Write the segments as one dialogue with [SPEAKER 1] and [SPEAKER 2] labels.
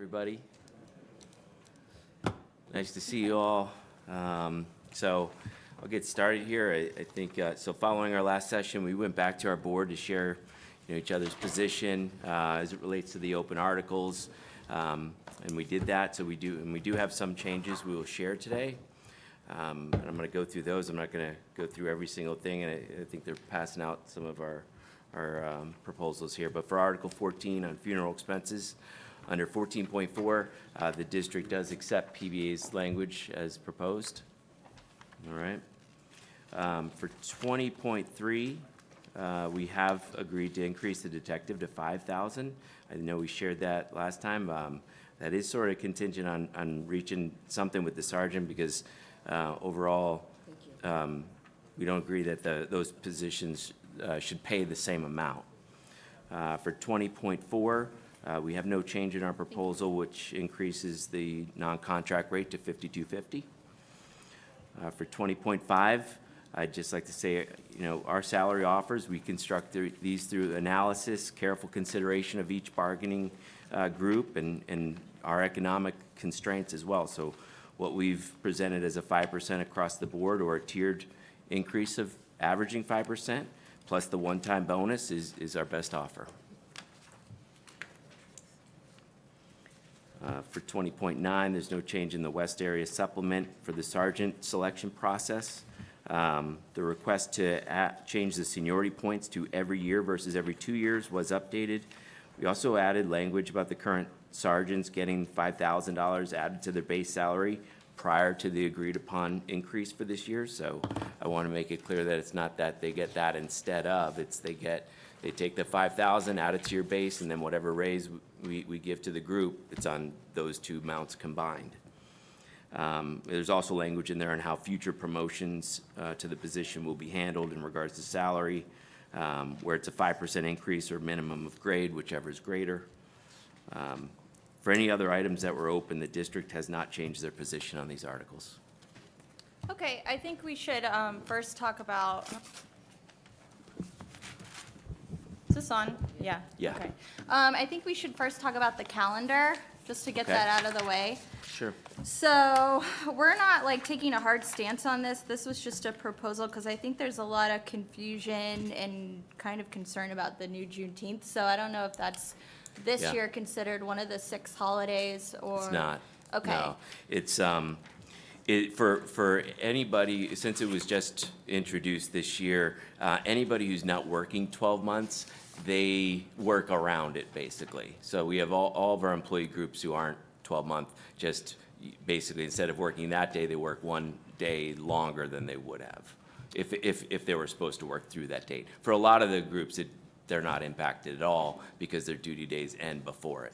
[SPEAKER 1] Everybody. Nice to see you all. So I'll get started here. I think, so following our last session, we went back to our board to share each other's position as it relates to the open articles. And we did that, so we do have some changes we will share today. And I'm going to go through those. I'm not going to go through every single thing, and I think they're passing out some of our proposals here. But for Article 14 on funeral expenses, under 14.4, the district does accept PBA's language as proposed. All right. For 20.3, we have agreed to increase the detective to 5,000. I know we shared that last time. That is sort of contingent on reaching something with the sergeant because overall, we don't agree that those positions should pay the same amount. For 20.4, we have no change in our proposal, which increases the non-contract rate to $52.50. For 20.5, I'd just like to say, our salary offers, we construct these through analysis, careful consideration of each bargaining group and our economic constraints as well. So what we've presented as a 5% across the board or a tiered increase of averaging 5%, plus the one-time bonus is our best offer. For 20.9, there's no change in the West Area supplement for the sergeant selection process. The request to change the seniority points to every year versus every 2 years was updated. We also added language about the current sergeants getting $5,000 added to their base salary prior to the agreed upon increase for this year. So I want to make it clear that it's not that they get that instead of, it's they take the $5,000, add it to your base, and then whatever raise we give to the group, it's on those two amounts combined. There's also language in there on how future promotions to the position will be handled in regards to salary, where it's a 5% increase or minimum of grade, whichever is greater. For any other items that were open, the district has not changed their position on these articles.
[SPEAKER 2] Okay, I think we should first talk about. Is this on? Yeah.
[SPEAKER 1] Yeah.
[SPEAKER 2] Okay. I think we should first talk about the calendar, just to get that out of the way.
[SPEAKER 1] Sure.
[SPEAKER 2] So we're not taking a hard stance on this. This was just a proposal because I think there's a lot of confusion and kind of concern about the new Juneteenth. So I don't know if that's this year considered one of the 6 holidays or.
[SPEAKER 1] It's not.
[SPEAKER 2] Okay.
[SPEAKER 1] No. It's for anybody, since it was just introduced this year, anybody who's not working 12 months, they work around it basically. So we have all of our employee groups who aren't 12-month, just basically instead of working that day, they work 1 day longer than they would have if they were supposed to work through that date. For a lot of the groups, they're not impacted at all because their duty days end before it.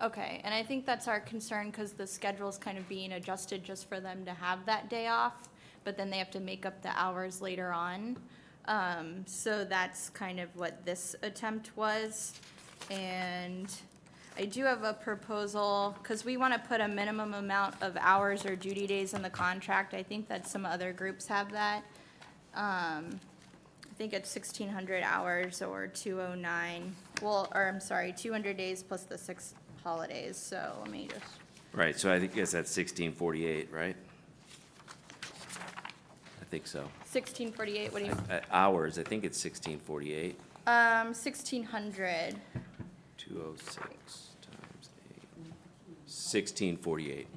[SPEAKER 2] Okay, and I think that's our concern because the schedule's kind of being adjusted just for them to have that day off, but then they have to make up the hours later on. So that's kind of what this attempt was. And I do have a proposal, because we want to put a minimum amount of hours or duty days in the contract. I think that some other groups have that. I think it's 1,600 hours or 209. Well, or I'm sorry, 200 days plus the 6 holidays. So let me just.
[SPEAKER 1] Right, so I think that's 1648, right? I think so.
[SPEAKER 2] 1648, what do you?
[SPEAKER 1] Hours, I think it's 1648.
[SPEAKER 2] 1,600.
[SPEAKER 1] 206 times 8. 1648.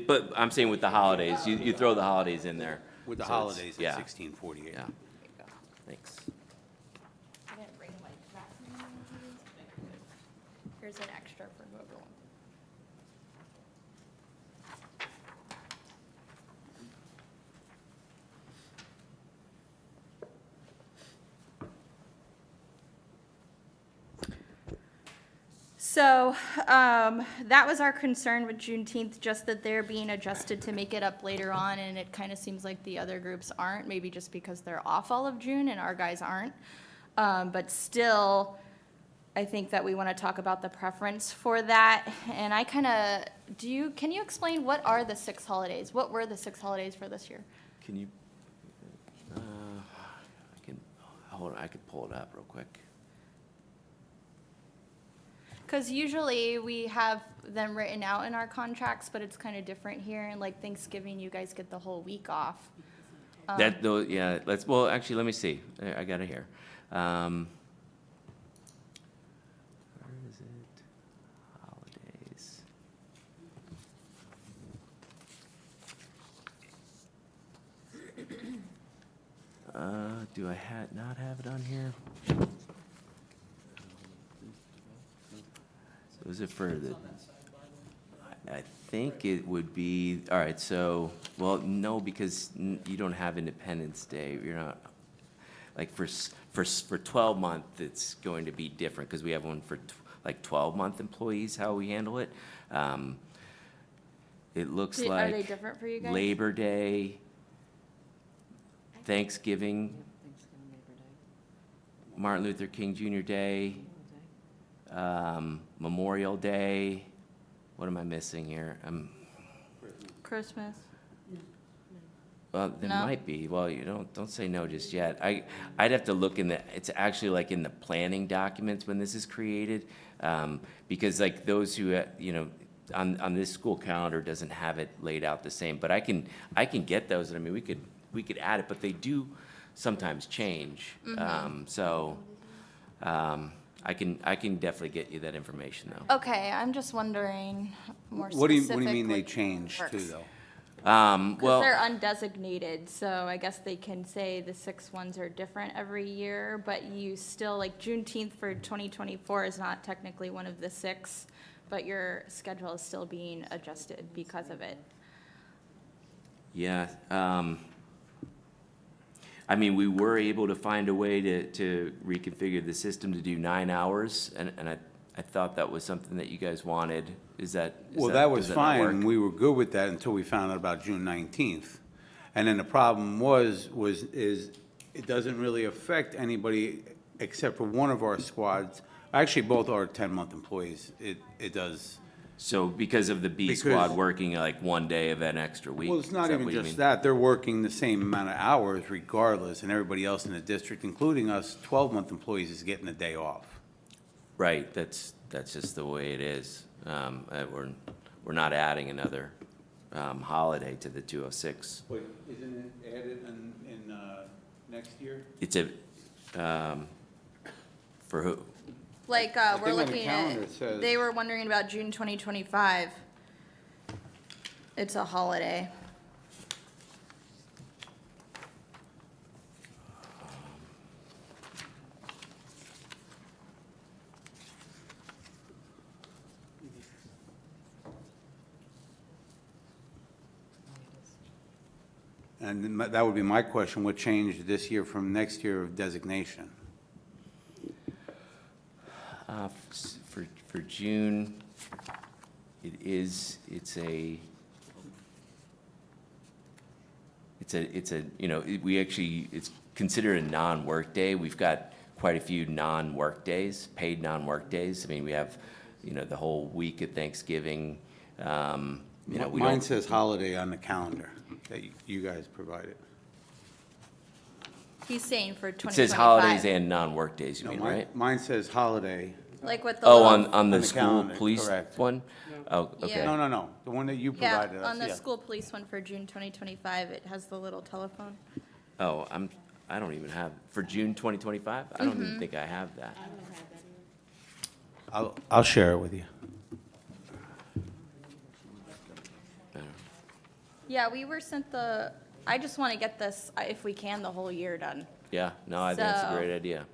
[SPEAKER 1] But I'm saying with the holidays, you throw the holidays in there.
[SPEAKER 3] With the
[SPEAKER 1] So
[SPEAKER 3] holidays, it's
[SPEAKER 1] yeah.
[SPEAKER 3] 1648.
[SPEAKER 1] Yeah,
[SPEAKER 2] There you go.
[SPEAKER 1] thanks.
[SPEAKER 2] I didn't bring that. Here's an extra for whoever wants. So that was our concern with Juneteenth, just that they're being adjusted to make it up later on, and it kind of seems like the other groups aren't, maybe just because they're off all of June and our guys aren't. But still, I think that we want to talk about the preference for that. And I kind of, can you explain what are the 6 holidays? What were the 6 holidays for this year?
[SPEAKER 1] Can you, hold on, I could pull it up real quick.
[SPEAKER 2] Because usually we have them written out in our contracts, but it's kind of different here. And like Thanksgiving, you guys get the whole week off.
[SPEAKER 1] That, though, yeah, well, actually, let me see. I got it here. Where is it? Holidays. Do I not have it on here? So is it for the? I think it would be, all right, so, well, no, because you don't have Independence Day. You're not, like, for 12-month, it's going to be different, because we have one for, like, 12-month employees, how we handle it. It looks
[SPEAKER 2] Are
[SPEAKER 1] like.
[SPEAKER 2] they different for you guys?
[SPEAKER 1] Labor Day, Thanksgiving, Martin Luther King Jr. Day, Memorial Day. What am I missing here?
[SPEAKER 2] Christmas.
[SPEAKER 1] Well, there
[SPEAKER 2] No?
[SPEAKER 1] might be. Well, you don't say no just yet. I'd have to look in it's actually like in the planning documents when this is created. Because like those who, on this school calendar doesn't have it laid out the same. But I can get those. I mean, we could add it, but they do sometimes change. I can definitely get you that information though.
[SPEAKER 2] Okay, I'm just wondering more
[SPEAKER 3] What do you
[SPEAKER 2] specific.
[SPEAKER 3] mean they
[SPEAKER 2] like,
[SPEAKER 3] changed
[SPEAKER 2] works.
[SPEAKER 3] too, though?
[SPEAKER 2] Because
[SPEAKER 1] Well,
[SPEAKER 2] they're undesignated, so I guess they can say the 6 ones are different every year, but you still, like Juneteenth for 2024 is not technically one of the 6, but your schedule is still being adjusted because of it.
[SPEAKER 1] yeah. I mean, we were able to find a way to reconfigure the system to do 9 hours, and I thought that was something that you guys wanted.
[SPEAKER 3] Well, that was
[SPEAKER 1] does not
[SPEAKER 3] fine,
[SPEAKER 1] work?
[SPEAKER 3] and we were good with that until we found out about June 19th. And then the problem is it doesn't really affect anybody except for one of our squads. Actually, both our 10-month employees, it does.
[SPEAKER 1] So because of the B
[SPEAKER 3] Because-
[SPEAKER 1] squad working like 1 day of an extra week?
[SPEAKER 3] Well, it's
[SPEAKER 1] is
[SPEAKER 3] not
[SPEAKER 1] that
[SPEAKER 3] even
[SPEAKER 1] what you
[SPEAKER 3] just
[SPEAKER 1] mean?
[SPEAKER 3] that, they're working the same amount of hours regardless, and everybody else in the district, including us 12-month employees, is getting a day off.
[SPEAKER 1] Right, that's just the way it is. We're not adding another holiday to the 206.
[SPEAKER 3] But isn't it added in next year?
[SPEAKER 1] It's for who?
[SPEAKER 2] Like,
[SPEAKER 3] think
[SPEAKER 2] we're
[SPEAKER 3] on the
[SPEAKER 2] looking
[SPEAKER 3] calendar
[SPEAKER 2] at,
[SPEAKER 3] it says-
[SPEAKER 2] they were wondering about June 2025. It's a holiday.
[SPEAKER 3] And that would be my question, what changed this year from next year of designation?
[SPEAKER 1] For June, it's considered a non-work day. We've got quite a few non-work days, paid non-work days. I mean, we have, the whole week of Thanksgiving, we
[SPEAKER 3] Mine
[SPEAKER 1] don't.
[SPEAKER 3] says holiday on the calendar that you guys provided.
[SPEAKER 2] He's saying for
[SPEAKER 1] It
[SPEAKER 2] 2025.
[SPEAKER 1] says holidays and non-work days, you
[SPEAKER 3] No,
[SPEAKER 1] mean,
[SPEAKER 3] mine-
[SPEAKER 1] right?
[SPEAKER 3] Mine says holiday.
[SPEAKER 2] Like with the
[SPEAKER 1] Oh,
[SPEAKER 2] little.
[SPEAKER 1] on the
[SPEAKER 3] the
[SPEAKER 1] school
[SPEAKER 3] calendar,
[SPEAKER 1] police
[SPEAKER 3] correct.
[SPEAKER 1] one? Oh,
[SPEAKER 2] Yeah.
[SPEAKER 1] okay.
[SPEAKER 3] No, the one that you
[SPEAKER 2] Yeah,
[SPEAKER 3] provided us,
[SPEAKER 2] on the
[SPEAKER 3] yeah.
[SPEAKER 2] school police one for June 2025, it has the little telephone.
[SPEAKER 1] Oh, I don't even have, for June 2025? I don't
[SPEAKER 2] Mm-hmm.
[SPEAKER 1] even think I have that.
[SPEAKER 3] I'll share it with you.
[SPEAKER 2] Yeah, we were sent I just want to get this, if we can, the whole year done.
[SPEAKER 1] Yeah, no, I think that's a
[SPEAKER 2] So-
[SPEAKER 1] great idea.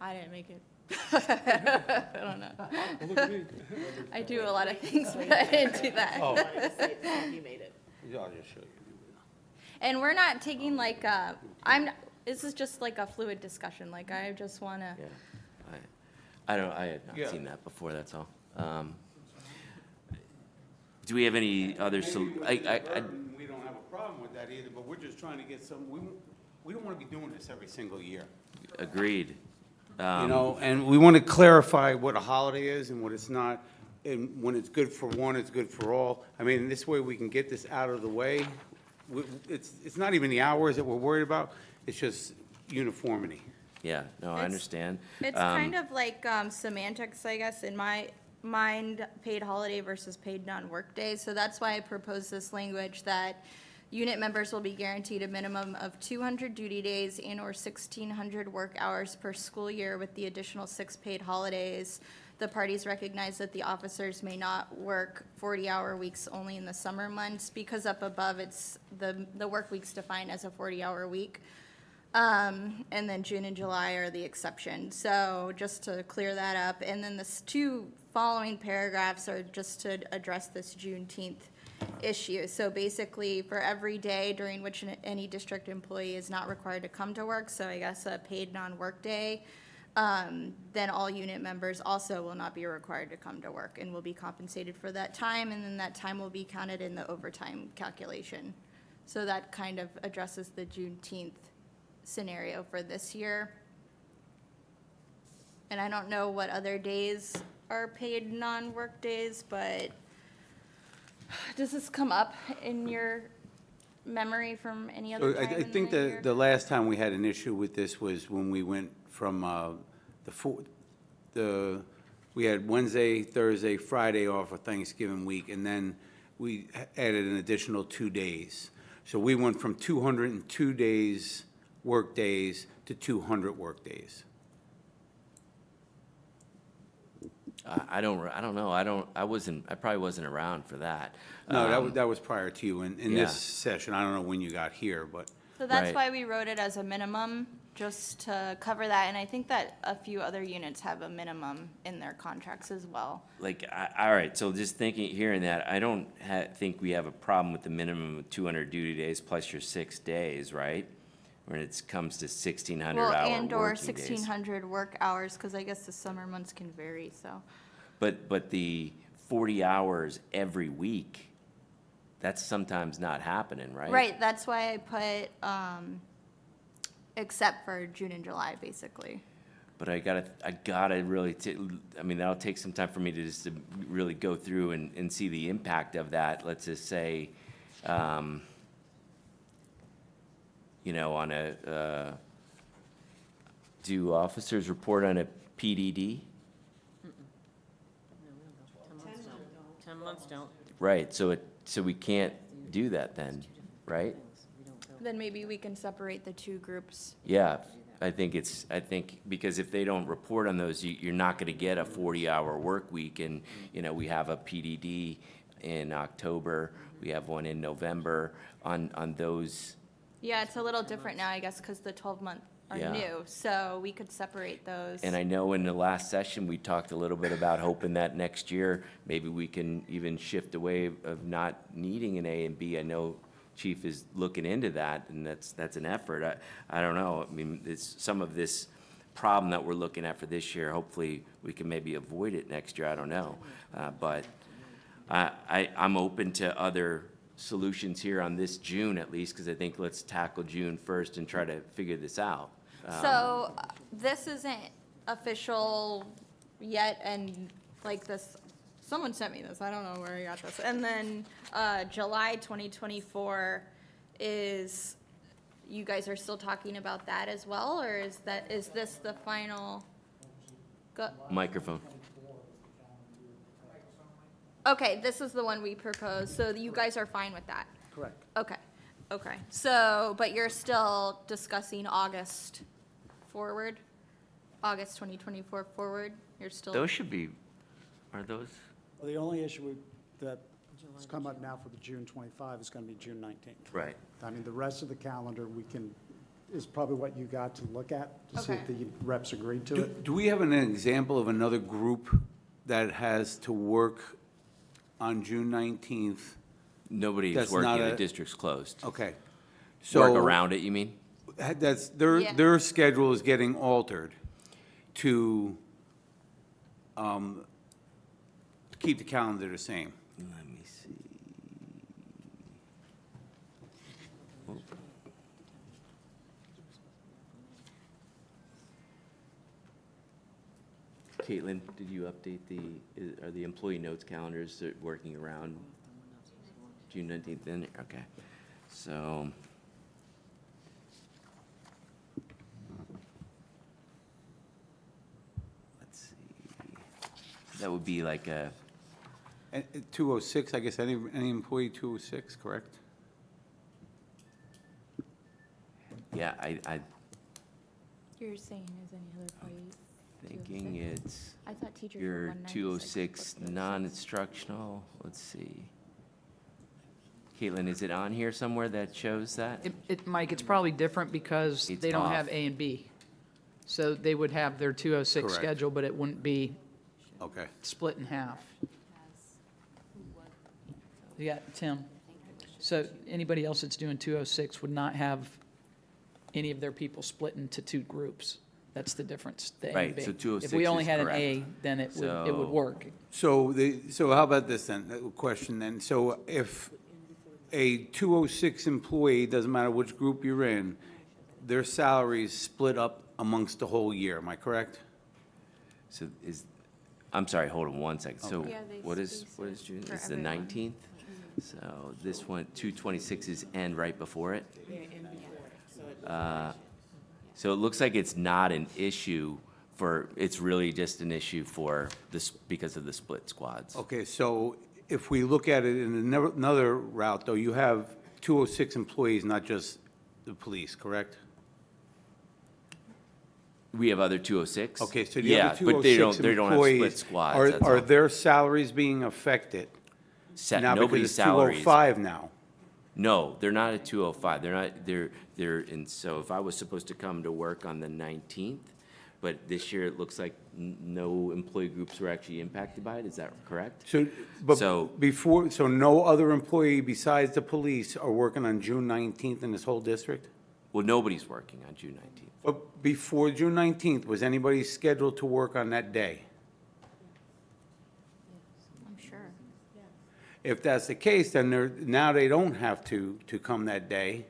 [SPEAKER 2] I didn't make it. I don't know. I do a lot of things, but I didn't do that.
[SPEAKER 3] Oh.
[SPEAKER 4] You made it.
[SPEAKER 3] I'll just show you.
[SPEAKER 2] And we're not taking like, this is just like a fluid discussion, like I just want to.
[SPEAKER 1] Yeah. I had
[SPEAKER 3] Yeah.
[SPEAKER 1] not seen that before, that's all. Do we have any other,
[SPEAKER 3] We don't have a problem with that either, but we're just trying to get some, we don't want to be doing this every single year.
[SPEAKER 1] agreed.
[SPEAKER 3] You know, and we want to clarify what a holiday is and what it's not. And when it's good for one, it's good for all. I mean, this way we can get this out of the way. It's not even the hours that we're worried about, it's just uniformity.
[SPEAKER 1] Yeah, no, I
[SPEAKER 2] It's-
[SPEAKER 1] understand.
[SPEAKER 2] It's kind of like semantics, I guess, in my mind, paid holiday versus paid non-work days. So that's why I propose this language that unit members will be guaranteed a minimum of 200 duty days and/or 1,600 work hours per school year with the additional 6 paid holidays. The parties recognize that the officers may not work 40-hour weeks only in the summer months because up above, it's the work week's defined as a 40-hour week. And then June and July are the exception. So just to clear that up. And then the 2 following paragraphs are just to address this Juneteenth issue. So basically, for every day during which any district employee is not required to come to work, so I guess a paid non-work day, then all unit members also will not be required to come to work and will be compensated for that time, and then that time will be counted in the overtime calculation. So that kind of addresses the Juneteenth scenario for this year. And I don't know what other days are paid non-work days, but does this come up in your memory from any other
[SPEAKER 3] So I
[SPEAKER 2] time
[SPEAKER 3] I
[SPEAKER 2] in
[SPEAKER 3] think
[SPEAKER 2] the year?
[SPEAKER 3] the last time we had an issue with this was when we went from we had Wednesday, Thursday, Friday off for Thanksgiving week, and then we added an additional 2 days. So we went from 202 days, work days, to 200 work days.
[SPEAKER 1] I don't know, I probably wasn't around for that.
[SPEAKER 3] No, that was prior to you in
[SPEAKER 1] yeah.
[SPEAKER 3] this session. I don't know when you got here, but.
[SPEAKER 2] So that's
[SPEAKER 1] Right.
[SPEAKER 2] why we wrote it as a minimum, just to cover that, and I think that a few other units have a minimum in their contracts as well.
[SPEAKER 1] Like, all right, so just hearing that, I don't think we have a problem with the minimum of 200 duty days plus your 6 days, right? When it comes to 1,600
[SPEAKER 2] Well,
[SPEAKER 1] hour
[SPEAKER 2] and/or
[SPEAKER 1] working days.
[SPEAKER 2] 1,600 work hours, because I guess the summer months can vary, so.
[SPEAKER 1] But the 40 hours every week, that's sometimes not happening, right?
[SPEAKER 2] Right, that's why I put, except for June and July, basically.
[SPEAKER 1] But I gotta really, I mean, that'll take some time for me to really go through and see the impact of that. Let's just say, you know, on do officers report on a PDD?
[SPEAKER 4] 10 months don't.
[SPEAKER 1] Right, so we can't do that then, right?
[SPEAKER 2] Then maybe we can separate the 2 groups.
[SPEAKER 1] Yeah, I think because if they don't report on those, you're not gonna get a 40-hour work week, and, you know, we have a PDD in October, we have one in November on those.
[SPEAKER 2] Yeah, it's a little different now, I guess, because the 12-month are
[SPEAKER 1] Yeah.
[SPEAKER 2] new, so we could separate those.
[SPEAKER 1] And I know in the last session, we talked a little bit about hoping that next year, maybe we can even shift away of not needing an A and B. I know Chief is looking into that, and that's an effort. I don't know, I mean, it's some of this problem that we're looking at for this year, hopefully, we can maybe avoid it next year, I don't know. But I'm open to other solutions here on this June at least, because I think let's tackle June first and try to figure this out.
[SPEAKER 2] So, this isn't official yet, and like this, someone sent me this, I don't know where I got this. And then, July 2024 is, you guys are still talking about that as well, or is this the final?
[SPEAKER 1] Microphone.
[SPEAKER 2] Okay, this is the one we proposed, so you guys are fine with that?
[SPEAKER 5] Correct.
[SPEAKER 2] Okay, so, but you're still discussing August forward? August 2024 forward? You're still?
[SPEAKER 1] Those should be, are those?
[SPEAKER 5] Well, the only issue that's come up now for the June 25 is going to be June 19th.
[SPEAKER 1] Right.
[SPEAKER 5] I mean, the rest of the calendar, is probably what you got to look at to see if
[SPEAKER 2] Okay.
[SPEAKER 5] the reps agreed to it.
[SPEAKER 3] Do we have an example of another group that has to work on June 19th?
[SPEAKER 1] Nobody's
[SPEAKER 3] That's
[SPEAKER 1] working,
[SPEAKER 3] not
[SPEAKER 1] the
[SPEAKER 3] a-
[SPEAKER 1] district's closed.
[SPEAKER 3] Okay.
[SPEAKER 1] Work
[SPEAKER 3] So
[SPEAKER 1] around it, you mean?
[SPEAKER 3] that's,
[SPEAKER 2] Yeah.
[SPEAKER 3] their schedule is getting altered to keep the calendar the same.
[SPEAKER 1] Let me see. Caitlin, did you update are the employee notes calendars working around June 19th in there? Okay, so. Let's see, that would be like a,
[SPEAKER 3] And 206, I guess, any employee 206, correct?
[SPEAKER 1] yeah,
[SPEAKER 2] You're saying is any other employee?
[SPEAKER 1] thinking it's
[SPEAKER 2] I thought teachers were
[SPEAKER 1] your
[SPEAKER 2] 196.
[SPEAKER 1] 206 non-instructional, let's see. Caitlin, is it on here somewhere that shows that?
[SPEAKER 6] Mike, it's probably different because
[SPEAKER 1] It's
[SPEAKER 6] they don't have
[SPEAKER 1] off.
[SPEAKER 6] A and B. So they would have their 206
[SPEAKER 3] Correct.
[SPEAKER 6] schedule, but it wouldn't be
[SPEAKER 3] Okay.
[SPEAKER 6] split in half. You got Tim. So anybody else that's doing 206 would not have any of their people split into two groups. That's the difference, the A and
[SPEAKER 1] Right,
[SPEAKER 6] B.
[SPEAKER 1] so 206
[SPEAKER 6] If we only
[SPEAKER 1] is
[SPEAKER 6] had an
[SPEAKER 1] correct.
[SPEAKER 6] A, then it would
[SPEAKER 1] So-
[SPEAKER 6] work.
[SPEAKER 3] So how about this then, question then? So if a 206 employee, doesn't matter which group you're in, their salary is split up amongst the whole year, am I correct?
[SPEAKER 1] So I'm sorry, hold on one second. So
[SPEAKER 2] Yeah, they
[SPEAKER 1] what is
[SPEAKER 2] space it
[SPEAKER 1] June?
[SPEAKER 2] for
[SPEAKER 1] It's the
[SPEAKER 2] everyone.
[SPEAKER 1] 19th? So this one, 226s end right before it? So it looks like it's not an issue it's really just an issue for this, because of the split squads.
[SPEAKER 3] Okay, so if we look at it in another route, though, you have 206 employees, not just the police, correct?
[SPEAKER 1] We have other 206?
[SPEAKER 3] Okay, so the
[SPEAKER 1] Yeah,
[SPEAKER 3] other
[SPEAKER 1] but they
[SPEAKER 3] 206
[SPEAKER 1] don't have split
[SPEAKER 3] employees,
[SPEAKER 1] squads, that's
[SPEAKER 3] are
[SPEAKER 1] all.
[SPEAKER 3] their salaries being affected? Now, because
[SPEAKER 1] Nobody's
[SPEAKER 3] it's
[SPEAKER 1] salaries.
[SPEAKER 3] 205 now.
[SPEAKER 1] No, they're not at 205. They're, and so if I was supposed to come to work on the 19th, but this year it looks like no employee groups were actually impacted by it, is that correct?
[SPEAKER 3] So, but
[SPEAKER 1] So-
[SPEAKER 3] before, so no other employee besides the police are working on June 19th in this whole district?
[SPEAKER 1] Well, nobody's working on June 19th.
[SPEAKER 3] But before June 19th, was anybody scheduled to work on that day?
[SPEAKER 2] I'm sure.
[SPEAKER 3] If that's the case, then now they don't have to come that day,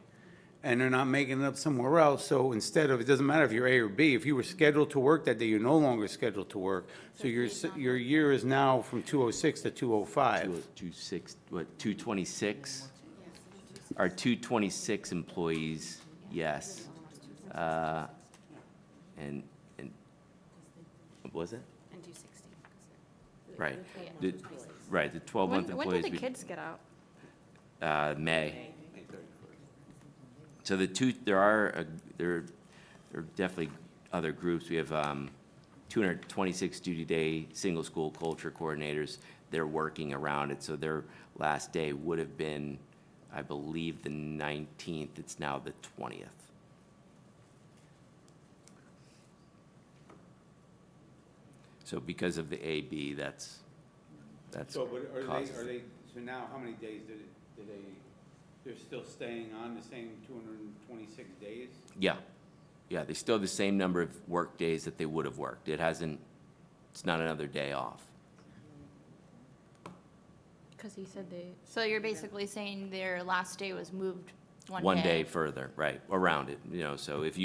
[SPEAKER 3] and they're not making it up somewhere else. So instead of, it doesn't matter if you're A or B, if you were scheduled to work that day, you're no longer scheduled to work. So your year is now from 206 to 205.
[SPEAKER 1] 226? Our 226 employees, yes. And, what was it?
[SPEAKER 4] And do 60.
[SPEAKER 1] Right. Right, the 12-month
[SPEAKER 2] When
[SPEAKER 1] employees.
[SPEAKER 2] did the
[SPEAKER 1] we-
[SPEAKER 2] kids get out?
[SPEAKER 1] May. So there are definitely other groups. We have 226 duty day, single school culture coordinators. They're working around it, so their last day would have been, I believe, the 19th. It's now the 20th. So because of the AB, that's
[SPEAKER 3] So, but
[SPEAKER 1] causes-
[SPEAKER 3] so now how many days they're still staying on the same 226 days?
[SPEAKER 1] Yeah, they still have the same number of work days that they would have worked. It's not another day off.
[SPEAKER 2] Because he said so you're basically saying their last day was moved one day?
[SPEAKER 1] One day further, right, around it, so if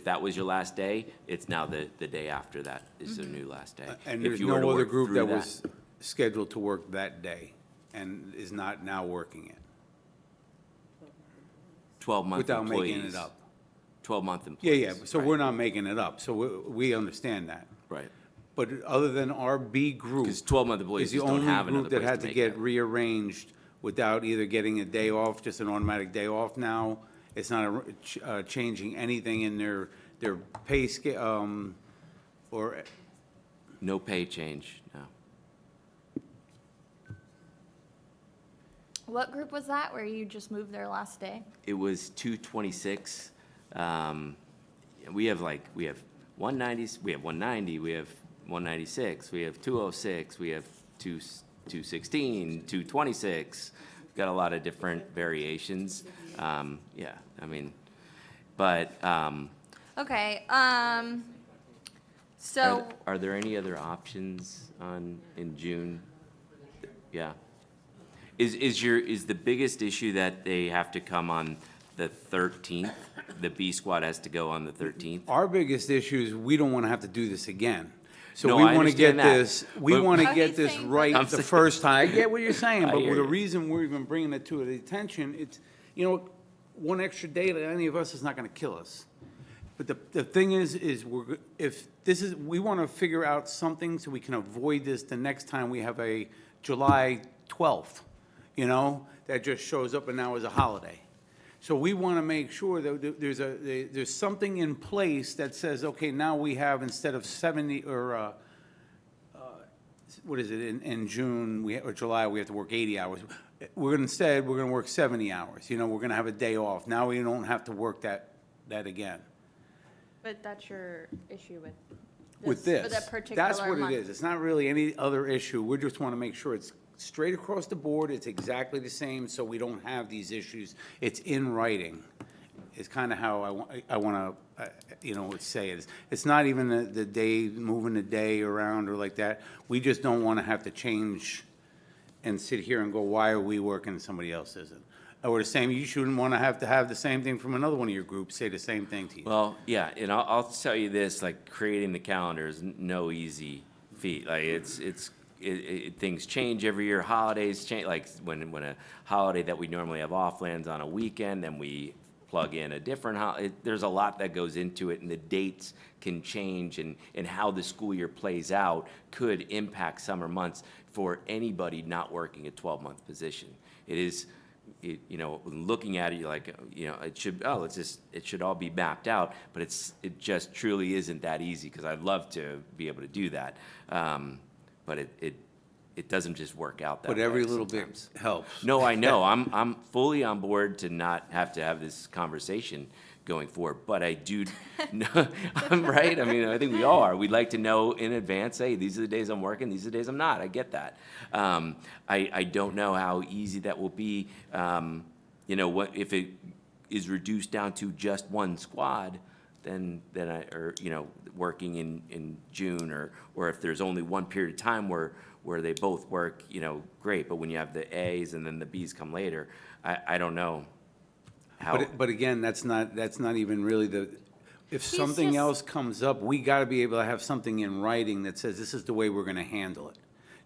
[SPEAKER 1] that was your last day, it's now the day after that is their new last day.
[SPEAKER 3] And
[SPEAKER 1] If
[SPEAKER 3] there's
[SPEAKER 1] you were to
[SPEAKER 3] no other
[SPEAKER 1] work
[SPEAKER 3] group
[SPEAKER 1] through
[SPEAKER 3] that was scheduled to work that day and is not now working it?
[SPEAKER 1] 12-month
[SPEAKER 3] Without
[SPEAKER 1] employees.
[SPEAKER 3] making it up?
[SPEAKER 1] 12-month
[SPEAKER 3] Yeah,
[SPEAKER 1] employees.
[SPEAKER 3] yeah, so
[SPEAKER 1] right,
[SPEAKER 3] we're not making it up, so we understand that.
[SPEAKER 1] Right,
[SPEAKER 3] But other than our B group,
[SPEAKER 1] because 12-month
[SPEAKER 3] is
[SPEAKER 1] employees
[SPEAKER 3] the
[SPEAKER 1] just don't
[SPEAKER 3] only
[SPEAKER 1] have another
[SPEAKER 3] group that
[SPEAKER 1] place
[SPEAKER 3] had
[SPEAKER 1] to
[SPEAKER 3] to
[SPEAKER 1] make
[SPEAKER 3] get
[SPEAKER 1] it.
[SPEAKER 3] rearranged without either getting a day off, just an automatic day off now. It's not changing anything in their pay scale, or,
[SPEAKER 1] No pay change, no.
[SPEAKER 2] What group was that, where you just moved their last day?
[SPEAKER 1] It was 226. We have 190s, we have 190, we have 196, we have 206, we have 216, 226. Got a lot of different variations. Yeah, I mean, but
[SPEAKER 2] Okay, so,
[SPEAKER 1] are there any other options in June? Yeah. Is the biggest issue that they have to come on the 13th? The B squad has to go on the 13th?
[SPEAKER 3] our biggest issue is we don't want to have to do this again. So
[SPEAKER 1] No,
[SPEAKER 3] we
[SPEAKER 1] I
[SPEAKER 3] want to get
[SPEAKER 1] understand that.
[SPEAKER 3] this, we
[SPEAKER 1] But-
[SPEAKER 3] want to
[SPEAKER 2] Oh,
[SPEAKER 3] get
[SPEAKER 2] he's
[SPEAKER 3] this
[SPEAKER 2] saying-
[SPEAKER 3] right
[SPEAKER 1] I'm
[SPEAKER 3] the
[SPEAKER 1] saying-
[SPEAKER 3] first time. I get what you're saying,
[SPEAKER 1] I
[SPEAKER 3] but
[SPEAKER 1] hear
[SPEAKER 3] the
[SPEAKER 1] you.
[SPEAKER 3] reason we're even bringing it to the attention, it's, you know, one extra day to any of us is not going to kill us. But the thing is if this is, we want to figure out something so we can avoid this the next time we have a July 12th, you know, that just shows up and now is a holiday. So we want to make sure that there's something in place that says, okay, now we have, instead of 70, or, what is it, in June, or July, we have to work 80 hours. Instead, we're going to work 70 hours, you know, we're going to have a day off. Now we don't have to work that again.
[SPEAKER 2] But that's your issue with
[SPEAKER 3] With
[SPEAKER 2] for
[SPEAKER 3] this,
[SPEAKER 2] that particular
[SPEAKER 3] that's what it
[SPEAKER 2] month.
[SPEAKER 3] is. It's not really any other issue. We just want to make sure it's straight across the board, it's exactly the same, so we don't have these issues. It's in writing. It's kind of how I want to, you know, say it. It's not even the day, moving the day around or like that. We just don't want to have to change and sit here and go, why are we working and somebody else isn't? Or the same, you shouldn't want to have the same thing from another one of your groups, say the same thing to you.
[SPEAKER 1] Well, yeah, and I'll tell you this, like, creating the calendar is no easy feat. Like, things change every year, holidays change, like, when a holiday that we normally have off lands on a weekend, then we plug in a different holiday. There's a lot that goes into it, and the dates can change, and how the school year plays out could impact summer months for anybody not working a 12-month position. You know, looking at it, you're like, you know, it should all be mapped out, but it just truly isn't that easy, because I'd love to be able to do that. But it doesn't just work out that way
[SPEAKER 3] But every little
[SPEAKER 1] sometimes.
[SPEAKER 3] bit helps.
[SPEAKER 1] No, I know. I'm fully on board to not have to have this conversation going forward, but I do, I'm right. I mean, I think we all are. We'd like to know in advance, hey, these are the days I'm working, these are the days I'm not. I get that. I don't know how easy that will be. You know, what if it is reduced down to just one squad, then you know, working in June, or if there's only one period of time where they both work, you know, great. But when you have the A's and then the B's come later, I don't know how.
[SPEAKER 3] But again, that's not even really if
[SPEAKER 2] He's
[SPEAKER 3] something
[SPEAKER 2] just-
[SPEAKER 3] else comes up, we got to be able to have something in writing that says this is the way we're going to handle it.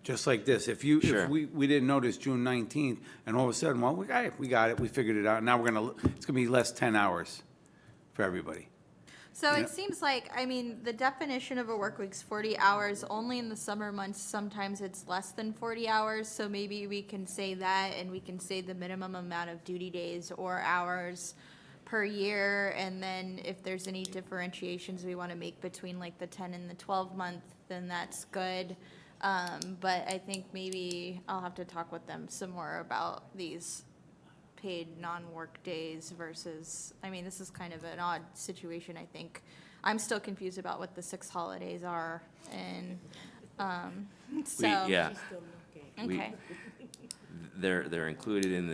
[SPEAKER 3] Just like this, if
[SPEAKER 1] Sure.
[SPEAKER 3] we didn't notice June 19th, and all of a sudden, well, we got it, we figured it out, now it's going to be less 10 hours for everybody.
[SPEAKER 2] So
[SPEAKER 3] Yeah.
[SPEAKER 2] it seems like, I mean, the definition of a work week's 40 hours, only in the summer months, sometimes it's less than 40 hours, so maybe we can say that, and we can say the minimum amount of duty days or hours per year, and then if there's any differentiations we want to make between like the 10 and the 12 month, then that's good. But I think maybe I'll have to talk with them some more about these paid non-work days versus, I mean, this is kind of an odd situation, I think. I'm still confused about what the 6 holidays are, and, so.
[SPEAKER 1] Yeah. we-
[SPEAKER 2] Okay,
[SPEAKER 1] They're included in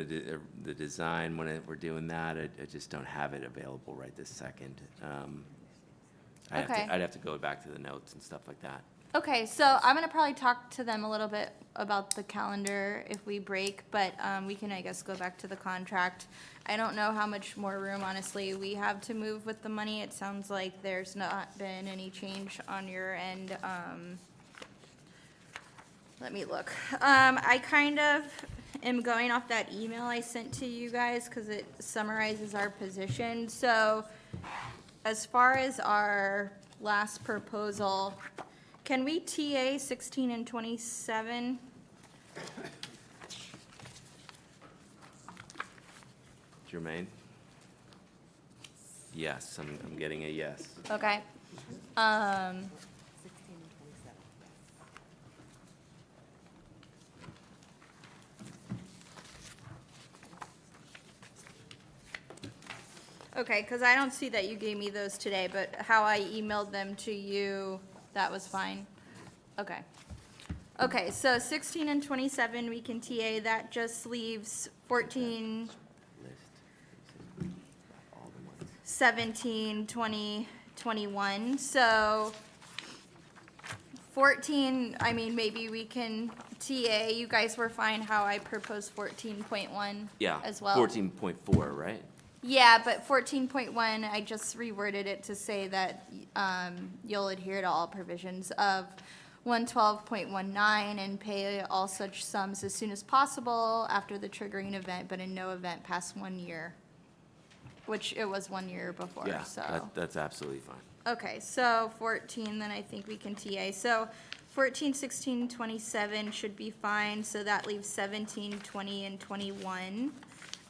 [SPEAKER 1] the design when we're doing that. I just don't have it available right this second.
[SPEAKER 2] Okay.
[SPEAKER 1] I'd have to go back to the notes and stuff like that.
[SPEAKER 2] okay, so I'm gonna probably talk to them a little bit about the calendar if we break, but, we can, I guess, go back to the contract. I don't know how much more room, honestly, we have to move with the money. It sounds like there's not been any change on your end. Let me look. I kind of am going off that email I sent to you guys because it summarizes our position. So as far as our last proposal, can we TA 16 and 27?
[SPEAKER 1] Jermaine? Yes, I'm getting a yes.
[SPEAKER 2] Okay.
[SPEAKER 4] 16 and 27.
[SPEAKER 2] Okay, because I don't see that you gave me those today, but how I emailed them to you, that was fine. Okay. Okay, so 16 and 27, we can TA, that just leaves 14,
[SPEAKER 1] List. All the ones.
[SPEAKER 2] 17, 20, 21. So 14, I mean, maybe we can TA. You guys were fine how I proposed 14.1
[SPEAKER 1] Yeah.
[SPEAKER 2] as well?
[SPEAKER 1] 14.4, right?
[SPEAKER 2] Yeah, but 14.1, I just reworded it to say that you'll adhere to all provisions of 112.19 and pay all such sums as soon as possible after the triggering event, but in no event past 1 year, which it was 1 year before,
[SPEAKER 1] Yeah,
[SPEAKER 2] so.
[SPEAKER 1] that's absolutely fine.
[SPEAKER 2] Okay, so 14, then I think we can TA. So 14, 16, 27 should be fine, so that leaves 17, 20, and 21.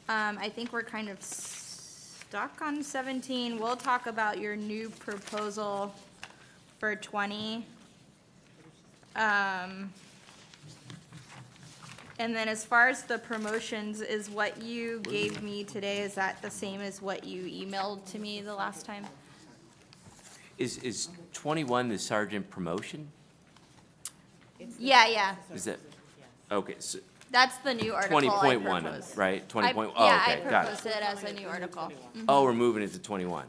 [SPEAKER 2] I think we're kind of stuck on 17. We'll talk about your new proposal for 20. And then as far as the promotions, is what you gave me today, is that the same as what you emailed to me the last time?
[SPEAKER 1] Is 21 the sergeant promotion?
[SPEAKER 2] Yeah, yeah,
[SPEAKER 1] Is that, okay, so
[SPEAKER 2] that's the new article I
[SPEAKER 1] 20.1,
[SPEAKER 2] proposed.
[SPEAKER 1] right? 20
[SPEAKER 2] I-
[SPEAKER 1] point, oh,
[SPEAKER 2] Yeah, I
[SPEAKER 1] okay, got it.
[SPEAKER 2] proposed it as a new article.
[SPEAKER 1] Oh, we're moving it to 21.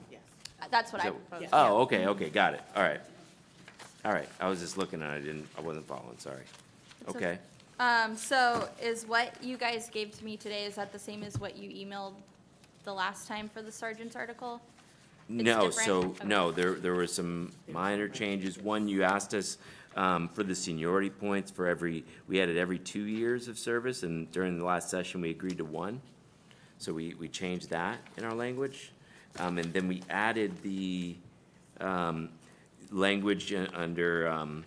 [SPEAKER 2] That's what
[SPEAKER 1] Is
[SPEAKER 2] I
[SPEAKER 1] that-
[SPEAKER 2] proposed.
[SPEAKER 1] Oh, okay, okay, got it, all right. All right, I was just looking and I wasn't following, sorry.
[SPEAKER 2] It's
[SPEAKER 1] Okay,
[SPEAKER 2] So is what you guys gave to me today, is that the same as what you emailed the last time for the sergeant's article?
[SPEAKER 1] no,
[SPEAKER 2] different?
[SPEAKER 1] so,
[SPEAKER 2] Okay.
[SPEAKER 1] no, there were some minor changes. One, you asked us for the seniority points for we had it every 2 years of service, and during the last session, we agreed to 1. So we changed that in our language. And then we added the language under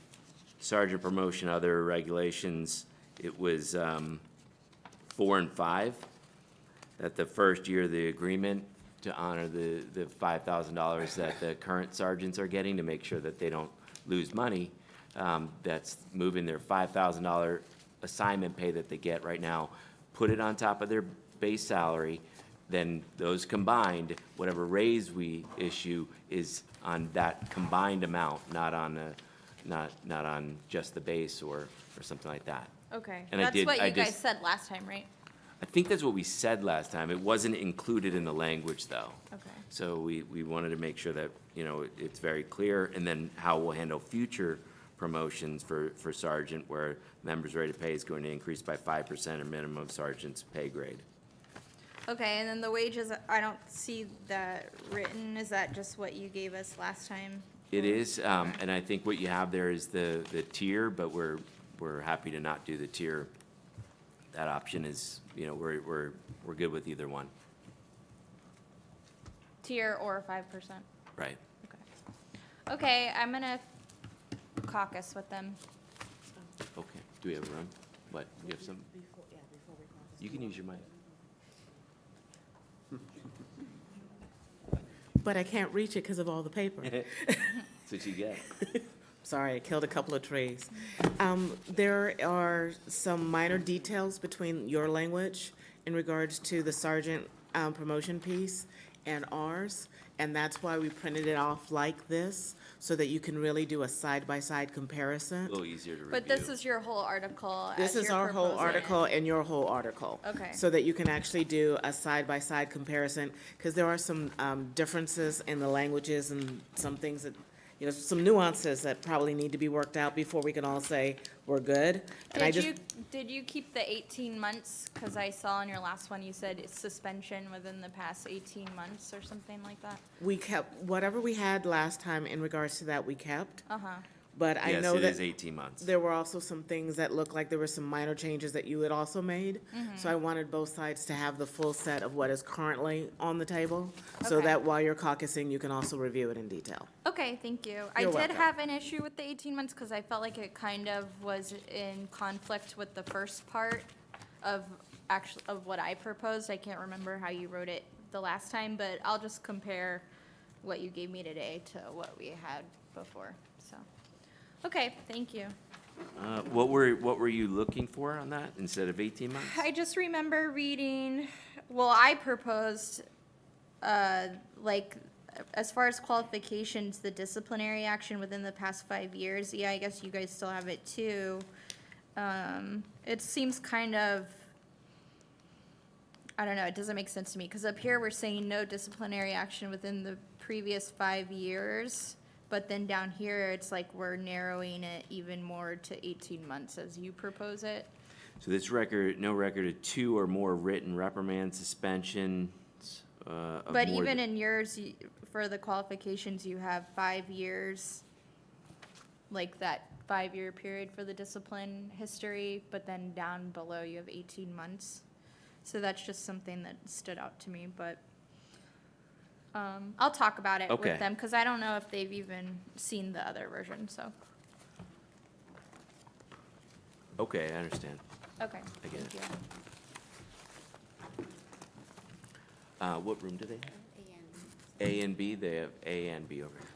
[SPEAKER 1] sergeant promotion, other regulations. It was 4 and 5, that the first year of the agreement to honor the $5,000 that the current sergeants are getting to make sure that they don't lose money. That's moving their $5,000 assignment pay that they get right now, put it on top of their base salary, then those combined, whatever raise we issue is on that combined amount, not on just the base or something like that.
[SPEAKER 2] Okay,
[SPEAKER 1] And I
[SPEAKER 2] that's
[SPEAKER 1] did-
[SPEAKER 2] what
[SPEAKER 1] I
[SPEAKER 2] you guys
[SPEAKER 1] just-
[SPEAKER 2] said last time, right?
[SPEAKER 1] I think that's what we said last time. It wasn't included in the language, though.
[SPEAKER 2] Okay.
[SPEAKER 1] So we wanted to make sure that, it's very clear, and then how we'll handle future promotions for sergeant, where members' rate of pay is going to increase by 5% or minimum of sergeant's pay grade.
[SPEAKER 2] Okay, and then the wages, I don't see that written, is that just what you gave us last time?
[SPEAKER 1] It is, and I think what you have there is the tier, but we're happy to not do the tier. That option is, we're good with either one,
[SPEAKER 2] Tier or 5%?
[SPEAKER 1] right?
[SPEAKER 2] Okay. Okay, I'm gonna caucus with them.
[SPEAKER 1] Okay, do we have a room? What, you have some? You can use your mic.
[SPEAKER 4] But I can't reach it because of all the paper.
[SPEAKER 1] That's what you get.
[SPEAKER 4] Sorry, I killed a couple of trees. There are some minor details between your language in regards to the sergeant promotion piece and ours, and that's why we printed it off like this, so that you can really do a side-by-side comparison.
[SPEAKER 1] A little easier to review.
[SPEAKER 2] But this is your whole article as
[SPEAKER 4] This is
[SPEAKER 2] you're
[SPEAKER 4] our whole
[SPEAKER 2] proposing it.
[SPEAKER 4] article and your whole article.
[SPEAKER 2] Okay.
[SPEAKER 4] So that you can actually do a side-by-side comparison, because there are some differences in the languages and some things that, some nuances that probably need to be worked out before we can all say we're good. And I just,
[SPEAKER 2] Did you keep the 18 months? Because I saw in your last one, you said it's suspension within the past 18 months or something like that.
[SPEAKER 4] we kept, whatever we had last time in regards to that, we kept.
[SPEAKER 2] Uh-huh.
[SPEAKER 4] But I
[SPEAKER 1] Yes,
[SPEAKER 4] know
[SPEAKER 1] it is
[SPEAKER 4] that
[SPEAKER 1] 18 months.
[SPEAKER 4] there were also some things that looked like there were some minor changes that you had also made.
[SPEAKER 2] Mm-hmm.
[SPEAKER 4] So I wanted both sides to have the full set of what is currently on the table, so
[SPEAKER 2] Okay.
[SPEAKER 4] that while you're caucusing, you can also review it in detail.
[SPEAKER 2] Okay, thank you. I
[SPEAKER 4] You're
[SPEAKER 2] did
[SPEAKER 4] welcome.
[SPEAKER 2] have an issue with the 18 months because I felt like it kind of was in conflict with the first part of what I proposed. I can't remember how you wrote it the last time, but I'll just compare what you gave me today to what we had before, so. Okay, thank you.
[SPEAKER 1] What were you looking for on that instead of 18 months?
[SPEAKER 2] I just remember reading, well, I proposed, as far as qualifications, the disciplinary action within the past 5 years. Yeah, I guess you guys still have it too. It seems kind of, I don't know, it doesn't make sense to me, because up here, we're saying no disciplinary action within the previous 5 years. But then down here, it's like we're narrowing it even more to 18 months as you propose it.
[SPEAKER 1] So this record, no record of 2 or more written reprimands, suspensions, of
[SPEAKER 2] But
[SPEAKER 1] more
[SPEAKER 2] even
[SPEAKER 1] than-
[SPEAKER 2] in yours, for the qualifications, you have 5 years, like that 5-year period for the discipline history, but then down below you have 18 months. So that's just something that stood out to me, but I'll talk about it
[SPEAKER 1] Okay.
[SPEAKER 2] with them, because I don't know if they've even seen the other version, so,
[SPEAKER 1] Okay, I understand.
[SPEAKER 2] okay.
[SPEAKER 1] I get
[SPEAKER 2] thank
[SPEAKER 1] it.
[SPEAKER 2] you.
[SPEAKER 1] What room do they have? A and B, they have A and B over here.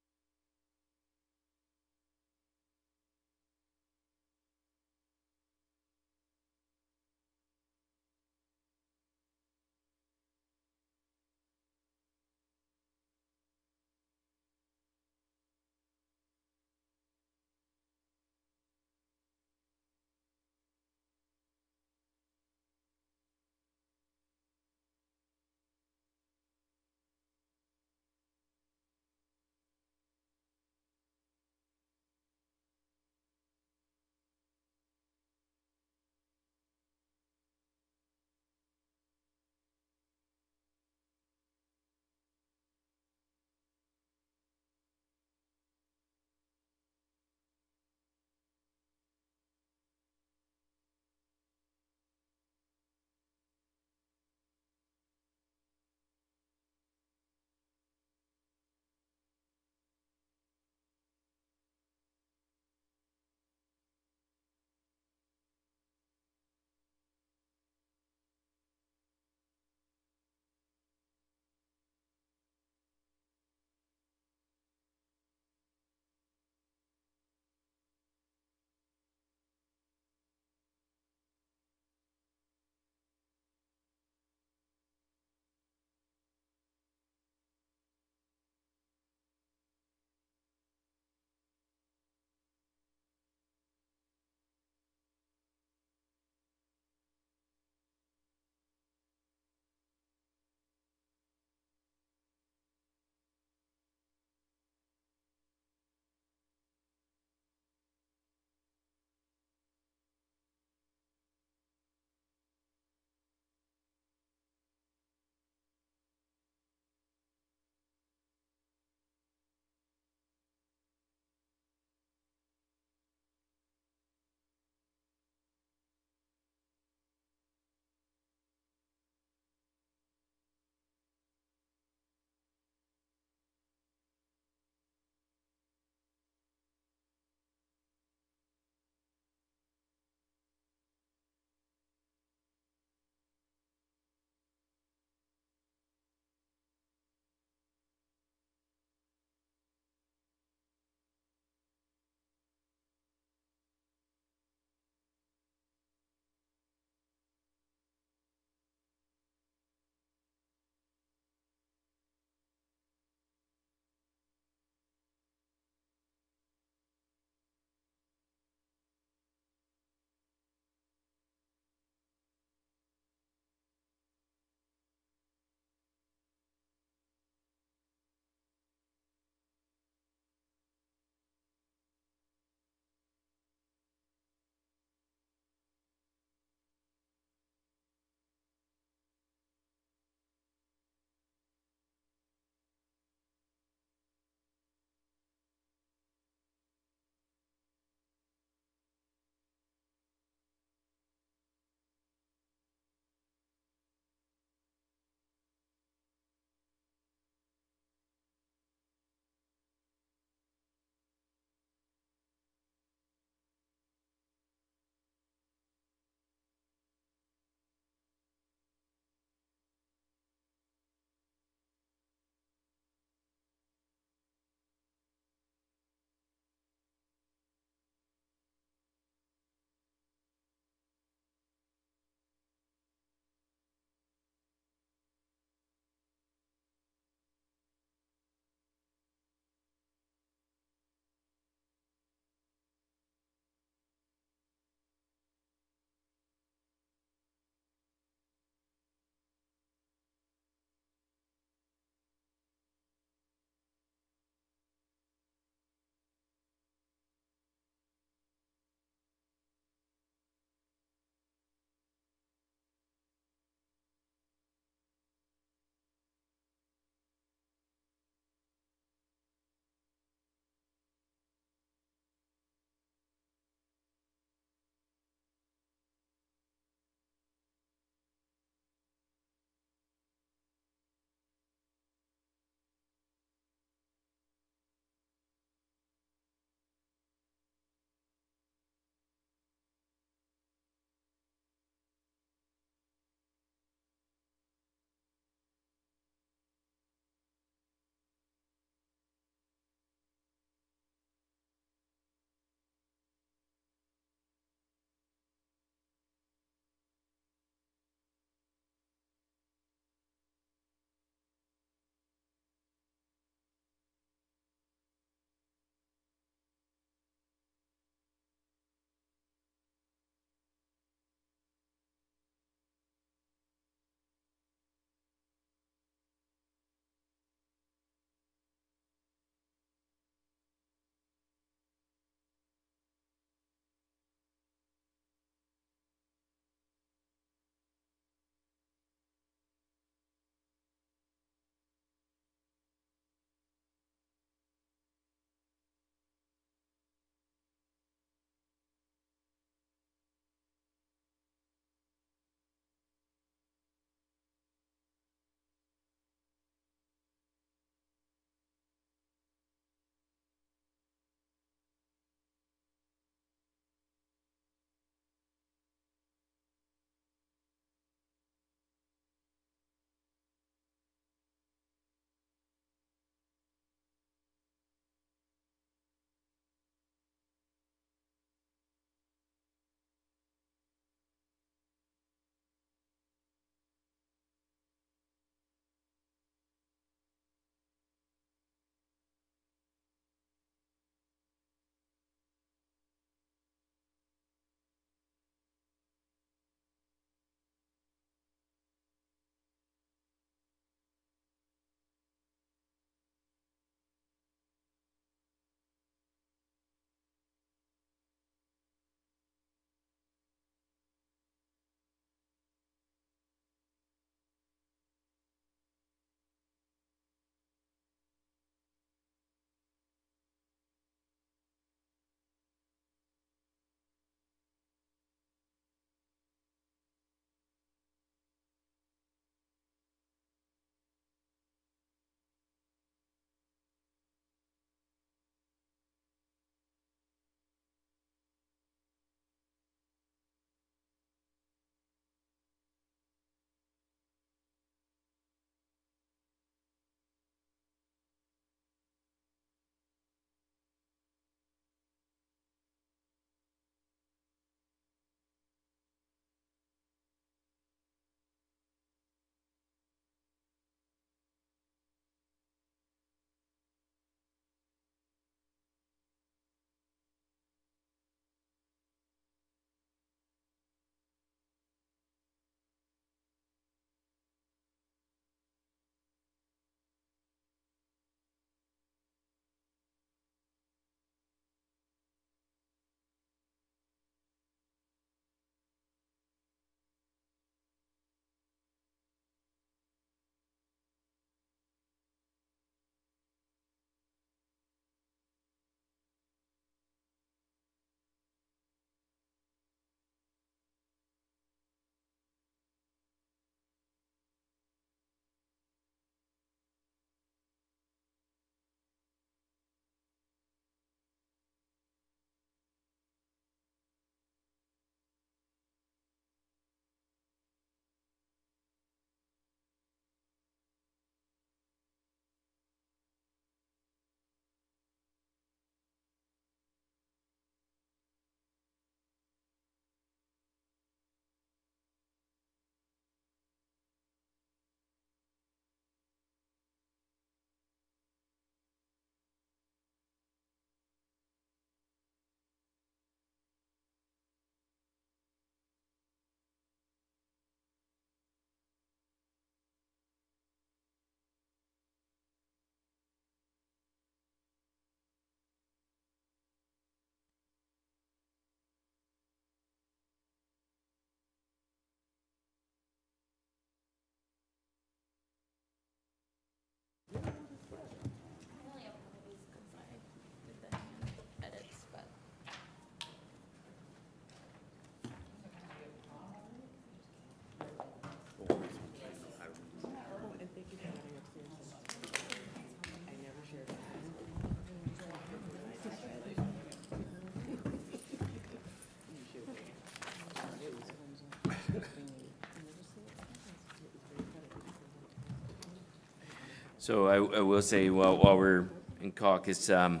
[SPEAKER 1] So I will say, while we're in caucus, I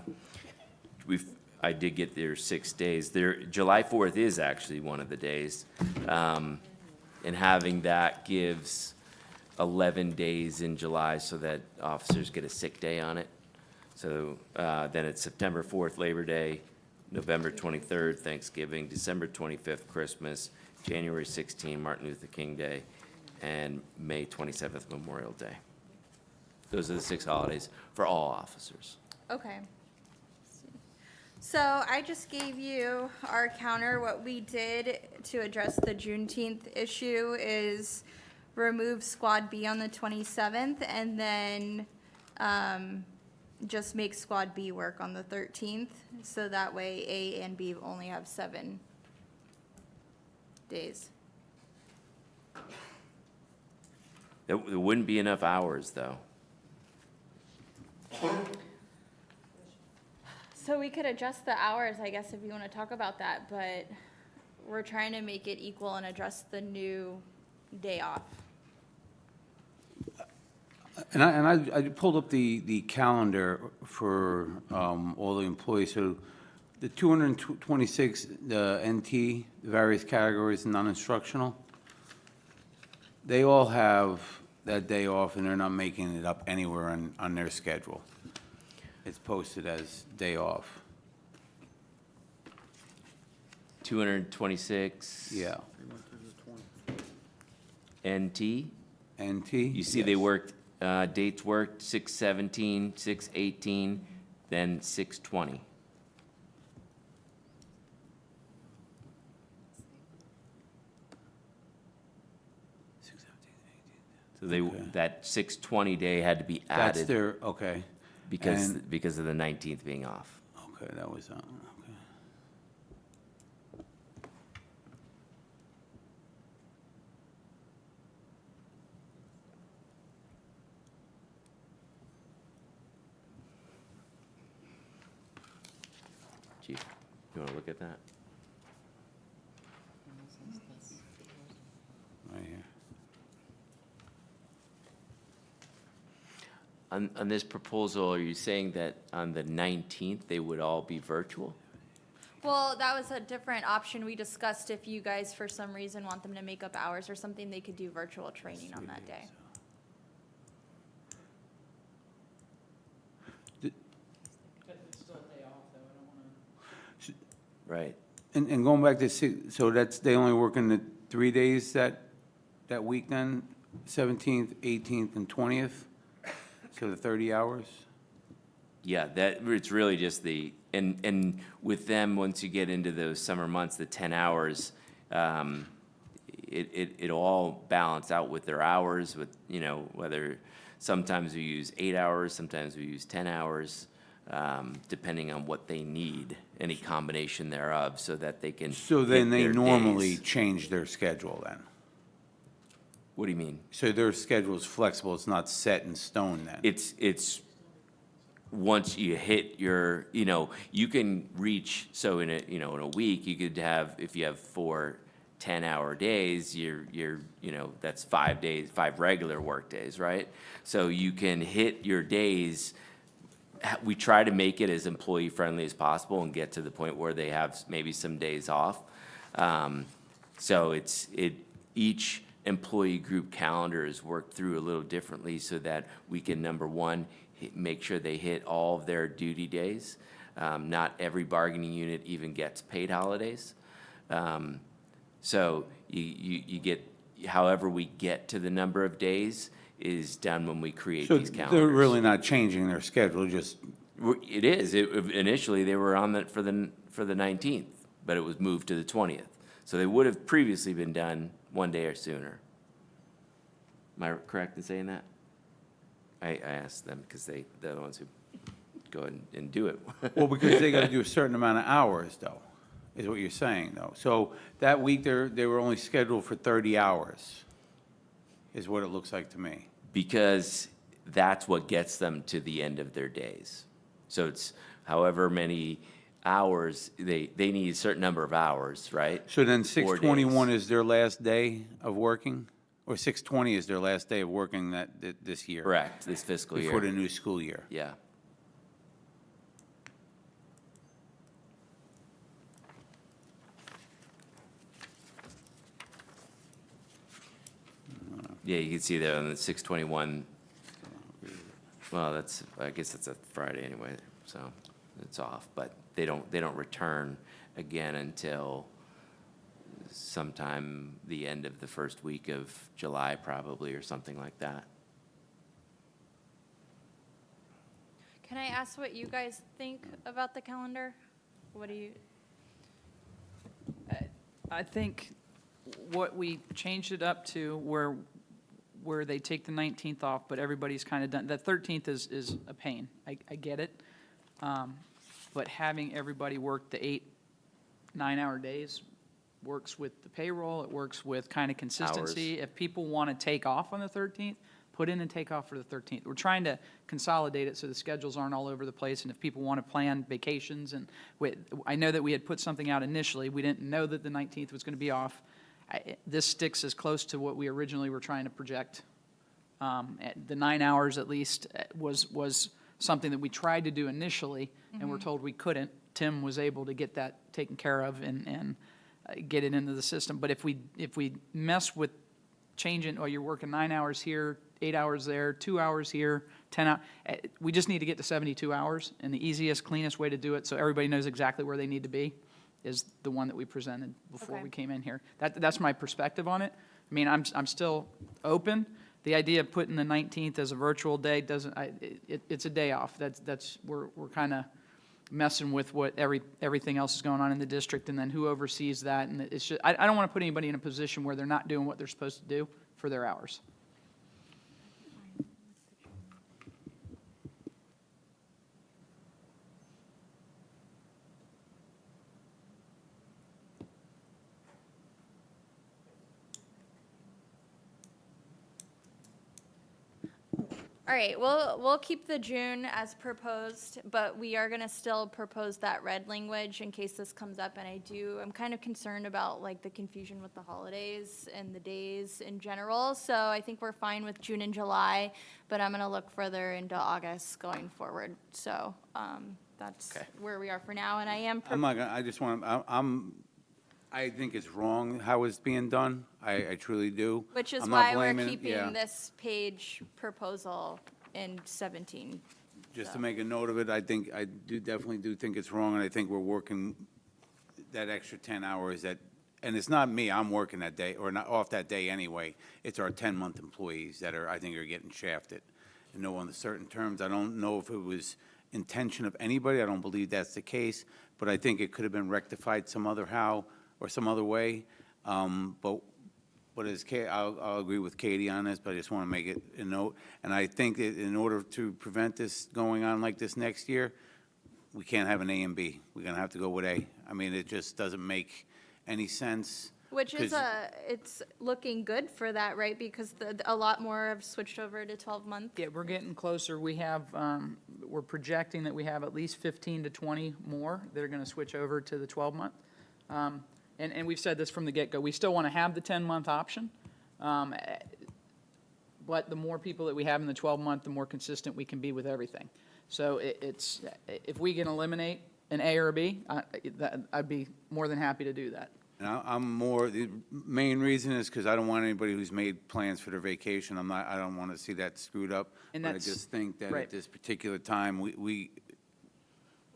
[SPEAKER 1] did get their 6 days. July 4th is actually one of the days. And having that gives 11 days in July so that officers get a sick day on it. So then it's September 4th, Labor Day, November 23rd, Thanksgiving, December 25th, Christmas, January 16th, Martin Luther King Day, and May 27th, Memorial Day. Those are the 6 holidays for all officers.
[SPEAKER 2] Okay. So I just gave you our counter. What we did to address the Juneteenth issue is remove Squad B on the 27th and then just make Squad B work on the 13th. So that way A and B only have 7 days.
[SPEAKER 1] There wouldn't be enough hours, though.
[SPEAKER 2] So we could adjust the hours, I guess, if you want to talk about that, but we're trying to make it equal and address the new day off.
[SPEAKER 3] And I pulled up the calendar for all the employees, so the 226, the NT, the various categories, non-instructional, they all have that day off, and they're not making it up anywhere on their schedule. It's posted as day off.
[SPEAKER 1] 226.
[SPEAKER 3] Yeah.
[SPEAKER 1] NT.
[SPEAKER 3] NT?
[SPEAKER 1] You see they worked, dates worked 6/17, 6/18, then 6/20. So that 6/20 day had to be
[SPEAKER 3] That's
[SPEAKER 1] added
[SPEAKER 3] their, okay.
[SPEAKER 1] because
[SPEAKER 3] and-
[SPEAKER 1] of the 19th being off.
[SPEAKER 3] Okay, that was, okay.
[SPEAKER 1] Chief, you want to look at that?
[SPEAKER 3] Right here.
[SPEAKER 1] On this proposal, are you saying that on the 19th, they would all be virtual?
[SPEAKER 2] Well, that was a different option we discussed. If you guys, for some reason, want them to make up hours or something, they could do virtual training on that day.
[SPEAKER 1] Right.
[SPEAKER 3] And going back to, so that's, they only working the 3 days that week then? 17th, 18th, and 20th? So the 30 hours?
[SPEAKER 1] Yeah, it's really just and with them, once you get into those summer months, the 10 hours, it'll all balance out with their hours, with, whether sometimes we use 8 hours, sometimes we use 10 hours, depending on what they need, any combination thereof, so that they can
[SPEAKER 3] So then
[SPEAKER 1] hit
[SPEAKER 3] they
[SPEAKER 1] their
[SPEAKER 3] normally
[SPEAKER 1] days.
[SPEAKER 3] change their schedule then?
[SPEAKER 1] What do you mean?
[SPEAKER 3] So their schedule is flexible, it's not set in stone then?
[SPEAKER 1] It's once you hit your, you can reach, so in a week, you could have, if you have 4 10-hour days, that's 5 days, 5 regular work days, right? So you can hit your days. We try to make it as employee-friendly as possible and get to the point where they have maybe some days off. So each employee group calendar is worked through a little differently so that we can, number one, make sure they hit all of their duty days. Not every bargaining unit even gets paid holidays. So you get, however we get to the number of days is done when we create
[SPEAKER 3] So
[SPEAKER 1] these calendars.
[SPEAKER 3] they're really not changing their schedule, just,
[SPEAKER 1] It is. Initially, they were on for the 19th, but it was moved to the 20th. So they would have previously been done 1 day or sooner. Am I correct in saying that? I asked them because they're the ones who go and do it.
[SPEAKER 3] well, because they gotta do a certain amount of hours though, is what you're saying though. So that week, they were only scheduled for 30 hours, is what it looks like to me.
[SPEAKER 1] Because that's what gets them to the end of their days. So it's however many hours, they need a certain number of hours, right?
[SPEAKER 3] So then
[SPEAKER 1] 4 days.
[SPEAKER 3] 6/21 is their last day of working? Or or 6/20 is their last day of working this year.
[SPEAKER 1] Correct, this fiscal year.
[SPEAKER 3] Before the new school year.
[SPEAKER 1] Yeah. Yeah, you can see there on the 6/21, well, I guess it's a Friday anyway, so it's off, but they don't return again until sometime the end of the first week of July probably, or something like that.
[SPEAKER 2] Can I ask what you guys think about the calendar? What do you,
[SPEAKER 6] I think what we changed it up to where they take the 19th off, but everybody's kind of done, the 13th is a pain. I get it. But having everybody work the 8-9 hour days works with the payroll, it works with kind of consistency. If people want to take off on the 13th, put in and take off for the 13th. We're trying to consolidate it so the schedules aren't all over the place, and if people want to plan vacations, and I know that we had put something out initially, we didn't know that the 19th was going to be off. This sticks as close to what we originally were trying to project. The 9 hours at least was something that we tried to do initially, and we're told we couldn't. Tim was able to get that taken care of and get it into the system. But if we mess with changing, or you're working 9 hours here, 8 hours there, 2 hours here, 10 hours, we just need to get to 72 hours. And the easiest, cleanest way to do it, so everybody knows exactly where they need to be, is the one that we presented before
[SPEAKER 2] Okay.
[SPEAKER 6] we came in here. That's my perspective on it. I mean, I'm still open. The idea of putting the 19th as a virtual day doesn't, it's a day off. We're kind of messing with what everything else is going on in the district, and then who oversees that. And it's just, I don't want to put anybody in a position where they're not doing what they're supposed to do for their hours.
[SPEAKER 2] all right, we'll keep the June as proposed, but we are gonna still propose that red language in case this comes up, and I'm kind of concerned about like the confusion with the holidays and the days in general, so I think we're fine with June and July, but I'm gonna look further into August going forward, so, that's
[SPEAKER 1] Okay.
[SPEAKER 2] where we are for now, and I am.
[SPEAKER 3] I'm not gonna, I just want, I think it's wrong how it's being done. I truly do.
[SPEAKER 2] Which is
[SPEAKER 3] I'm not
[SPEAKER 2] why we're
[SPEAKER 3] blaming- yeah.
[SPEAKER 2] keeping this page proposal in 17.
[SPEAKER 3] Just to make a note of it, I definitely do think it's wrong, and I think we're working that extra 10 hours and it's not me, I'm working that day, or not off that day anyway. It's our 10-month employees that I think are getting shafted. And no uncertain terms. I don't know if it was intention of anybody. I don't believe that's the case, but I think it could have been rectified some other how or some other way. But I'll agree with Katie on this, but I just want to make it a note. And I think that in order to prevent this going on like this next year, we can't have an A and B. We're going to have to go with A. I mean, it just doesn't make any sense.
[SPEAKER 2] Which is
[SPEAKER 3] 'cause-
[SPEAKER 2] it's looking good for that, right? Because a lot more have switched over to 12-month.
[SPEAKER 6] Yeah, we're getting closer. We have, we're projecting that we have at least 15 to 20 more that are going to switch over to the 12-month. And we've said this from the get-go. We still want to have the 10-month option. But the more people that we have in the 12-month, the more consistent we can be with everything. So if we can eliminate an A or a B, I'd be more than happy to do that.
[SPEAKER 3] And the main reason is because I don't want anybody who's made plans for their vacation, I don't want to see that screwed up.
[SPEAKER 6] And
[SPEAKER 3] But I
[SPEAKER 6] that's-
[SPEAKER 3] just think that
[SPEAKER 6] right.
[SPEAKER 3] at this particular time,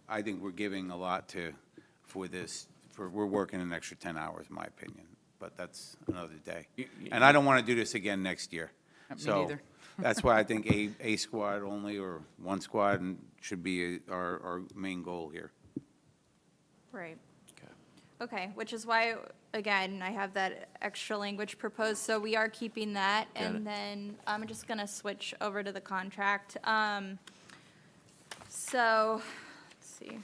[SPEAKER 3] I think we're giving a lot we're working an extra 10 hours, in my opinion, but that's another day. And I don't want to do this again next year.
[SPEAKER 6] Me
[SPEAKER 3] So
[SPEAKER 6] neither.
[SPEAKER 3] that's why I think a squad only, or one squad, should be our main goal here.
[SPEAKER 2] Right.
[SPEAKER 1] Okay.
[SPEAKER 2] Okay, which is why, again, I have that extra language proposed, so we are keeping that.
[SPEAKER 1] Got it.
[SPEAKER 2] And then I'm just gonna switch over to the contract. So, let's see.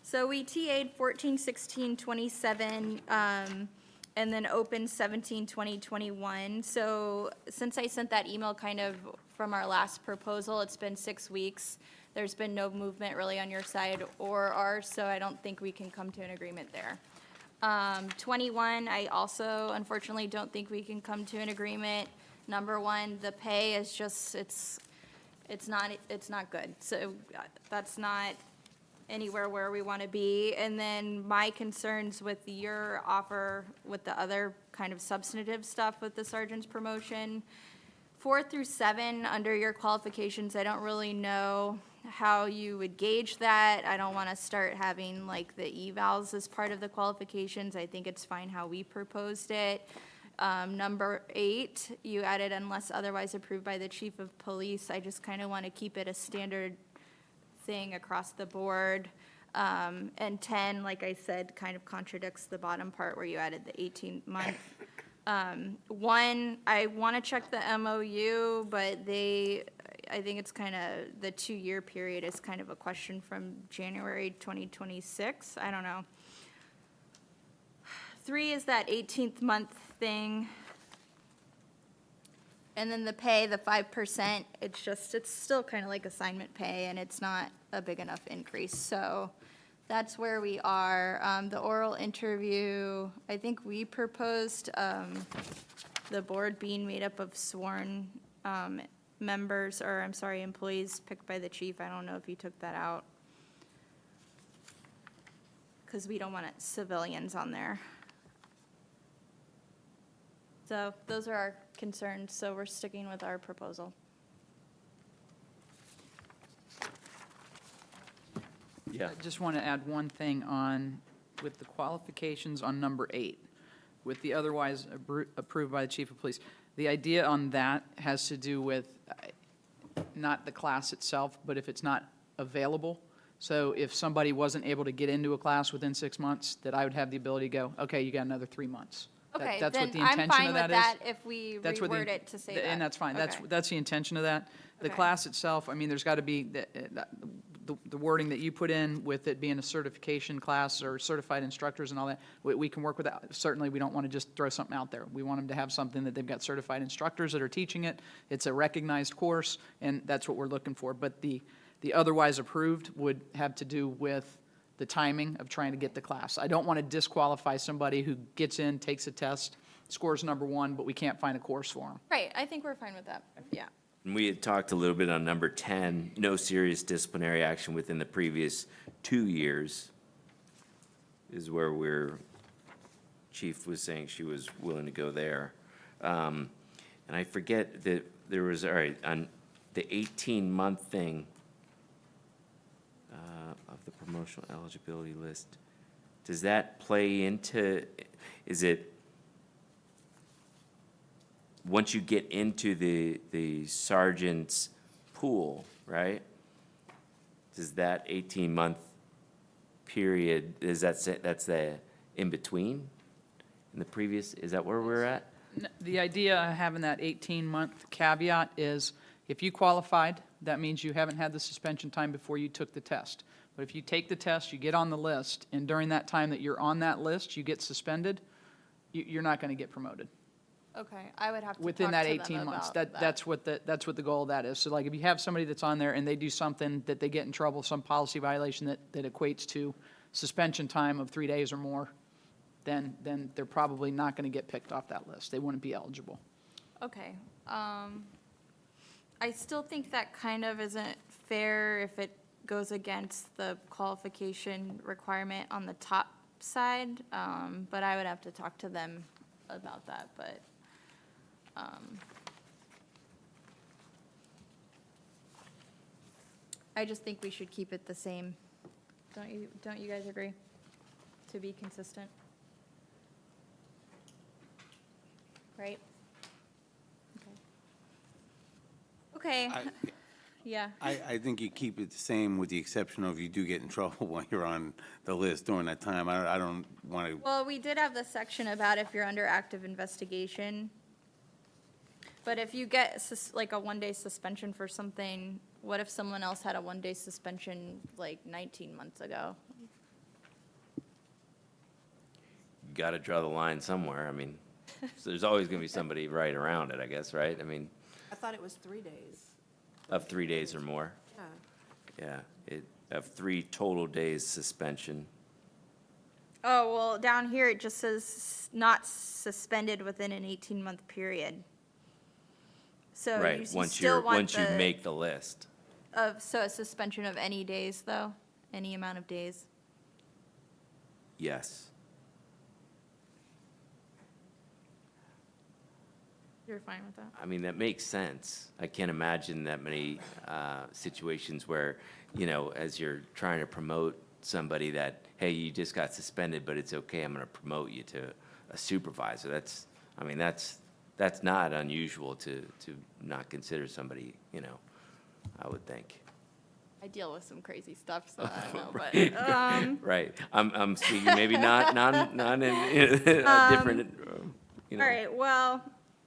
[SPEAKER 2] So we TA'd 14, 16, 27, and then opened 17, 20, 21. So since I sent that email kind of from our last proposal, it's been 6 weeks. There's been no movement really on your side or ours, so I don't think we can come to an agreement there. 21, I also unfortunately don't think we can come to an agreement. Number one, the pay is just, it's not good. So that's not anywhere where we want to be. And then my concerns with your offer with the other kind of substantive stuff with the sergeant's promotion, 4 through 7, under your qualifications, I don't really know how you would gauge that. I don't want to start having like the evals as part of the qualifications. I think it's fine how we proposed it. Number 8, you added unless otherwise approved by the chief of police. I just kind of want to keep it a standard thing across the board. And 10, like I said, kind of contradicts the bottom part where you added the 18-month. 1, I want to check the MOU, but I think it's kind of, the 2-year period is kind of a question from January 2026. I don't know. 3 is that 18th month thing. And then the pay, the 5%, it's still kind of like assignment pay, and it's not a big enough increase. So that's where we are. The oral interview, I think we proposed the board being made up of sworn members, or I'm sorry, employees picked by the chief. I don't know if you took that out, because we don't want civilians on there. So those are our concerns, so we're sticking with our proposal.
[SPEAKER 1] Yeah.
[SPEAKER 6] I just want to add one thing on, with the qualifications on number 8, with the otherwise approved by the chief of police. The idea on that has to do with not the class itself, but if it's not available. So if somebody wasn't able to get into a class within 6 months, that I would have the ability to go, okay, you got another 3 months.
[SPEAKER 2] Okay,
[SPEAKER 6] That's what
[SPEAKER 2] then
[SPEAKER 6] the
[SPEAKER 2] I'm
[SPEAKER 6] intention
[SPEAKER 2] fine
[SPEAKER 6] of
[SPEAKER 2] with
[SPEAKER 6] that is.
[SPEAKER 2] that if we
[SPEAKER 6] That's what the-
[SPEAKER 2] reword it to say that.
[SPEAKER 6] And that's fine.
[SPEAKER 2] Okay.
[SPEAKER 6] That's the intention of that. The
[SPEAKER 2] Okay.
[SPEAKER 6] class itself, I mean, there's got to be, the wording that you put in with it being a certification class or certified instructors and all that, we can work with that. Certainly, we don't want to just throw something out there. We want them to have something that they've got certified instructors that are teaching it. It's a recognized course, and that's what we're looking for. But the otherwise approved would have to do with the timing of trying to get the class. I don't want to disqualify somebody who gets in, takes a test, scores number 1, but we can't find a course for them.
[SPEAKER 2] Right, I think we're fine with that, yeah.
[SPEAKER 1] And we had talked a little bit on number 10, no serious disciplinary action within the previous 2 years is where Chief was saying she was willing to go there. And I forget that there was, all right, on the 18-month thing of the promotional eligibility list, does that play into, is it, once you get into the sergeant's pool, right? Does that 18-month period, is that's the in-between in the previous, is that where we're at?
[SPEAKER 6] The idea of having that 18-month caveat is if you qualified, that means you haven't had the suspension time before you took the test. But if you take the test, you get on the list, and during that time that you're on that list, you get suspended, you're not going to get promoted.
[SPEAKER 2] Okay, I would have to talk
[SPEAKER 6] Within
[SPEAKER 2] to
[SPEAKER 6] that
[SPEAKER 2] them
[SPEAKER 6] 18 months.
[SPEAKER 2] about that.
[SPEAKER 6] That's what the goal of that is. So like if you have somebody that's on there and they do something that they get in trouble, some policy violation that equates to suspension time of 3 days or more, then they're probably not going to get picked off that list. They wouldn't be eligible.
[SPEAKER 2] Okay, I still think that kind of isn't fair if it goes against the qualification requirement on the top side, but I would have to talk to them about that, but, I just think we should keep it the same. Don't you guys agree? To be consistent? Right? Okay. Okay, yeah.
[SPEAKER 3] I think you keep it the same with the exception of you do get in trouble when you're on the list during that time. I don't want to,
[SPEAKER 2] Well, we did have the section about if you're under active investigation. But if you get like a 1-day suspension for something, what if someone else had a 1-day suspension like 19 months ago?
[SPEAKER 1] Got to draw the line somewhere, I mean, so there's always going to be somebody right around it, I guess, right? I mean,
[SPEAKER 7] I thought it was 3 days.
[SPEAKER 1] of 3 days or more,
[SPEAKER 7] Yeah.
[SPEAKER 1] yeah, of 3 total days suspension.
[SPEAKER 2] Oh, well, down here it just says not suspended within an 18-month period. So
[SPEAKER 1] Right,
[SPEAKER 2] you
[SPEAKER 1] once
[SPEAKER 2] still want
[SPEAKER 1] once you make the list.
[SPEAKER 2] so a suspension of any days, though? Any amount of days?
[SPEAKER 1] Yes.
[SPEAKER 2] You're fine with that?
[SPEAKER 1] I mean, that makes sense. I can't imagine that many situations where, you know, as you're trying to promote somebody that, hey, you just got suspended, but it's okay, I'm gonna promote you to a supervisor. That's, I mean, that's not unusual to not consider somebody, you know, I would think.
[SPEAKER 2] I deal with some crazy stuff, so I don't know, but,
[SPEAKER 1] Right. I'm speaking maybe not in a different, you know.
[SPEAKER 2] all right, well,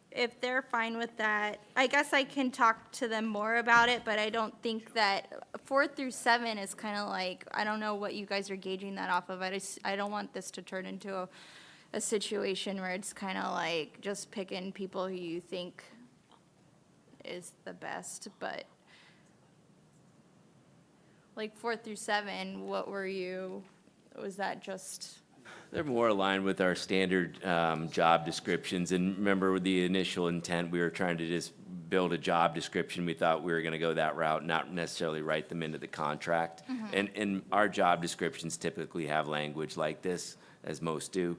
[SPEAKER 2] if they're fine with that, I guess I can talk to them more about it, but I don't think that 4 through 7 is kind of like, I don't know what you guys are gauging that off of. I don't want this to turn into a situation where it's kind of like just picking people who you think is the best, but like 4 through 7, what were you, was that just?
[SPEAKER 1] They're more aligned with our standard job descriptions, and remember with the initial intent, we were trying to just build a job description. We thought we were gonna go that route, not necessarily write them into the contract. And our job descriptions typically have language like this, as most do.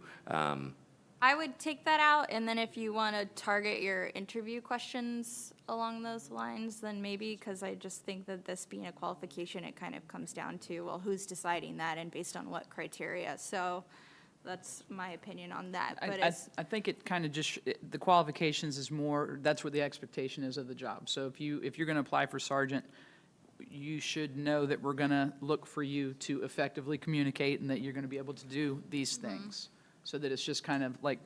[SPEAKER 2] I would take that out, and then if you want to target your interview questions along those lines, then maybe, because I just think that this being a qualification, it kind of comes down to, well, who's deciding that and based on what criteria? So that's my opinion on that, but it's,
[SPEAKER 6] I think it kind of just, the qualifications is more, that's what the expectation is of the job. So if you're going to apply for sergeant, you should know that we're going to look for you to effectively communicate and that you're going to be able to do these things. So that it's just kind of like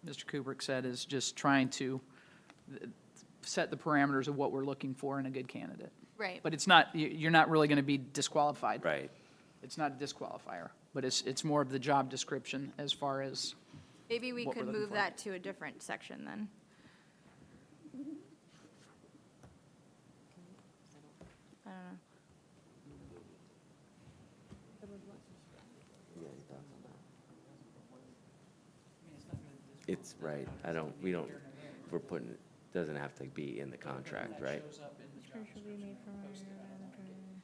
[SPEAKER 6] Mr. Kubrick said, is just trying to set the parameters of what we're looking for in a good candidate.
[SPEAKER 2] right.
[SPEAKER 6] But it's not, you're not really going to be disqualified.
[SPEAKER 1] Right.
[SPEAKER 6] It's not a disqualifier, but it's more of the job description as far as,
[SPEAKER 2] Maybe we
[SPEAKER 6] what we're
[SPEAKER 2] could
[SPEAKER 6] looking
[SPEAKER 2] move
[SPEAKER 6] for.
[SPEAKER 2] that to a different section then. I don't know.
[SPEAKER 1] It's right. We're putting, it doesn't have to be in the contract, right?
[SPEAKER 2] Should be made from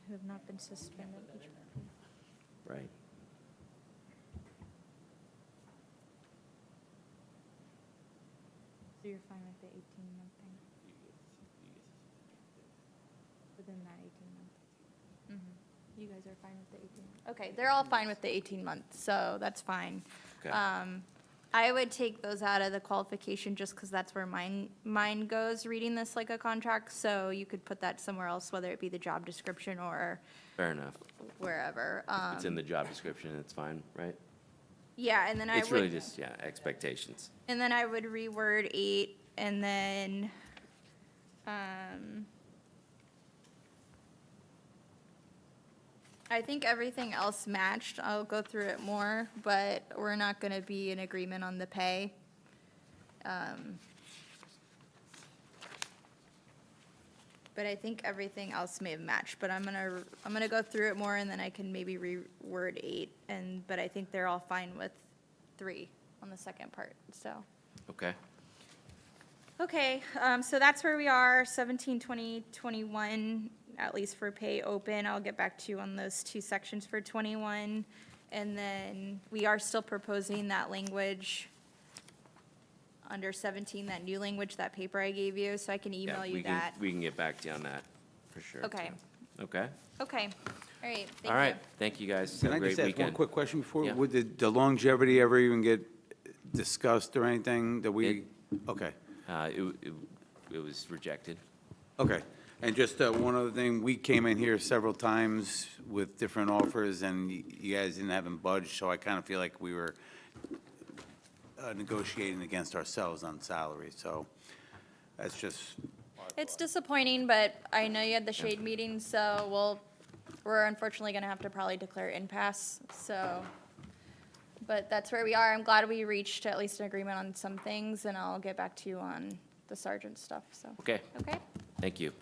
[SPEAKER 2] who have not been suspended.
[SPEAKER 1] Right.
[SPEAKER 2] So you're fine with the 18-month thing? Within that 18-month? You guys are fine with the 18-month? Okay, they're all fine with the 18-month, so that's fine.
[SPEAKER 1] Okay.
[SPEAKER 2] I would take those out of the qualification just because that's where mine goes, reading this like a contract. So you could put that somewhere else, whether it be the job description or
[SPEAKER 1] Fair enough.
[SPEAKER 2] wherever.
[SPEAKER 1] It's in the job description, it's fine, right?
[SPEAKER 2] Yeah, and then I
[SPEAKER 1] It's really
[SPEAKER 2] would,
[SPEAKER 1] just, yeah, expectations.
[SPEAKER 2] and then I would reword 8, and then, I think everything else matched. I'll go through it more, but we're not gonna be in agreement on the pay. But I think everything else may have matched, but I'm gonna go through it more, and then I can maybe reword 8, but I think they're all fine with 3 on the second part, so.
[SPEAKER 1] Okay.
[SPEAKER 2] Okay, so that's where we are, 17, 20, 21, at least for pay open. I'll get back to you on those 2 sections for 21. And then we are still proposing that language under 17, that new language, that paper I gave you, so I can
[SPEAKER 1] Yeah,
[SPEAKER 2] email you
[SPEAKER 1] we can-
[SPEAKER 2] that.
[SPEAKER 1] We can get back to you on that, for sure.
[SPEAKER 2] Okay.
[SPEAKER 1] too. Okay?
[SPEAKER 2] Okay, all right, thank you.
[SPEAKER 1] All right, thank you, guys.
[SPEAKER 3] Can
[SPEAKER 1] Have a
[SPEAKER 3] I just
[SPEAKER 1] great
[SPEAKER 3] ask one
[SPEAKER 1] weekend.
[SPEAKER 3] quick question before?
[SPEAKER 1] Yeah.
[SPEAKER 3] Would the longevity ever even get discussed or anything that we, okay,
[SPEAKER 1] It was rejected.
[SPEAKER 3] okay. And just one other thing, we came in here several times with different offers, and you guys didn't have them budged, so I kind of feel like we were negotiating against ourselves on salary, so that's just,
[SPEAKER 2] It's disappointing, but I know you had the shade meeting, so we're unfortunately gonna have to probably declare impasse, so. But that's where we are. I'm glad we reached at least an agreement on some things, and I'll get back to you on the sergeant stuff, so.
[SPEAKER 1] Okay,
[SPEAKER 2] Okay?
[SPEAKER 1] thank you.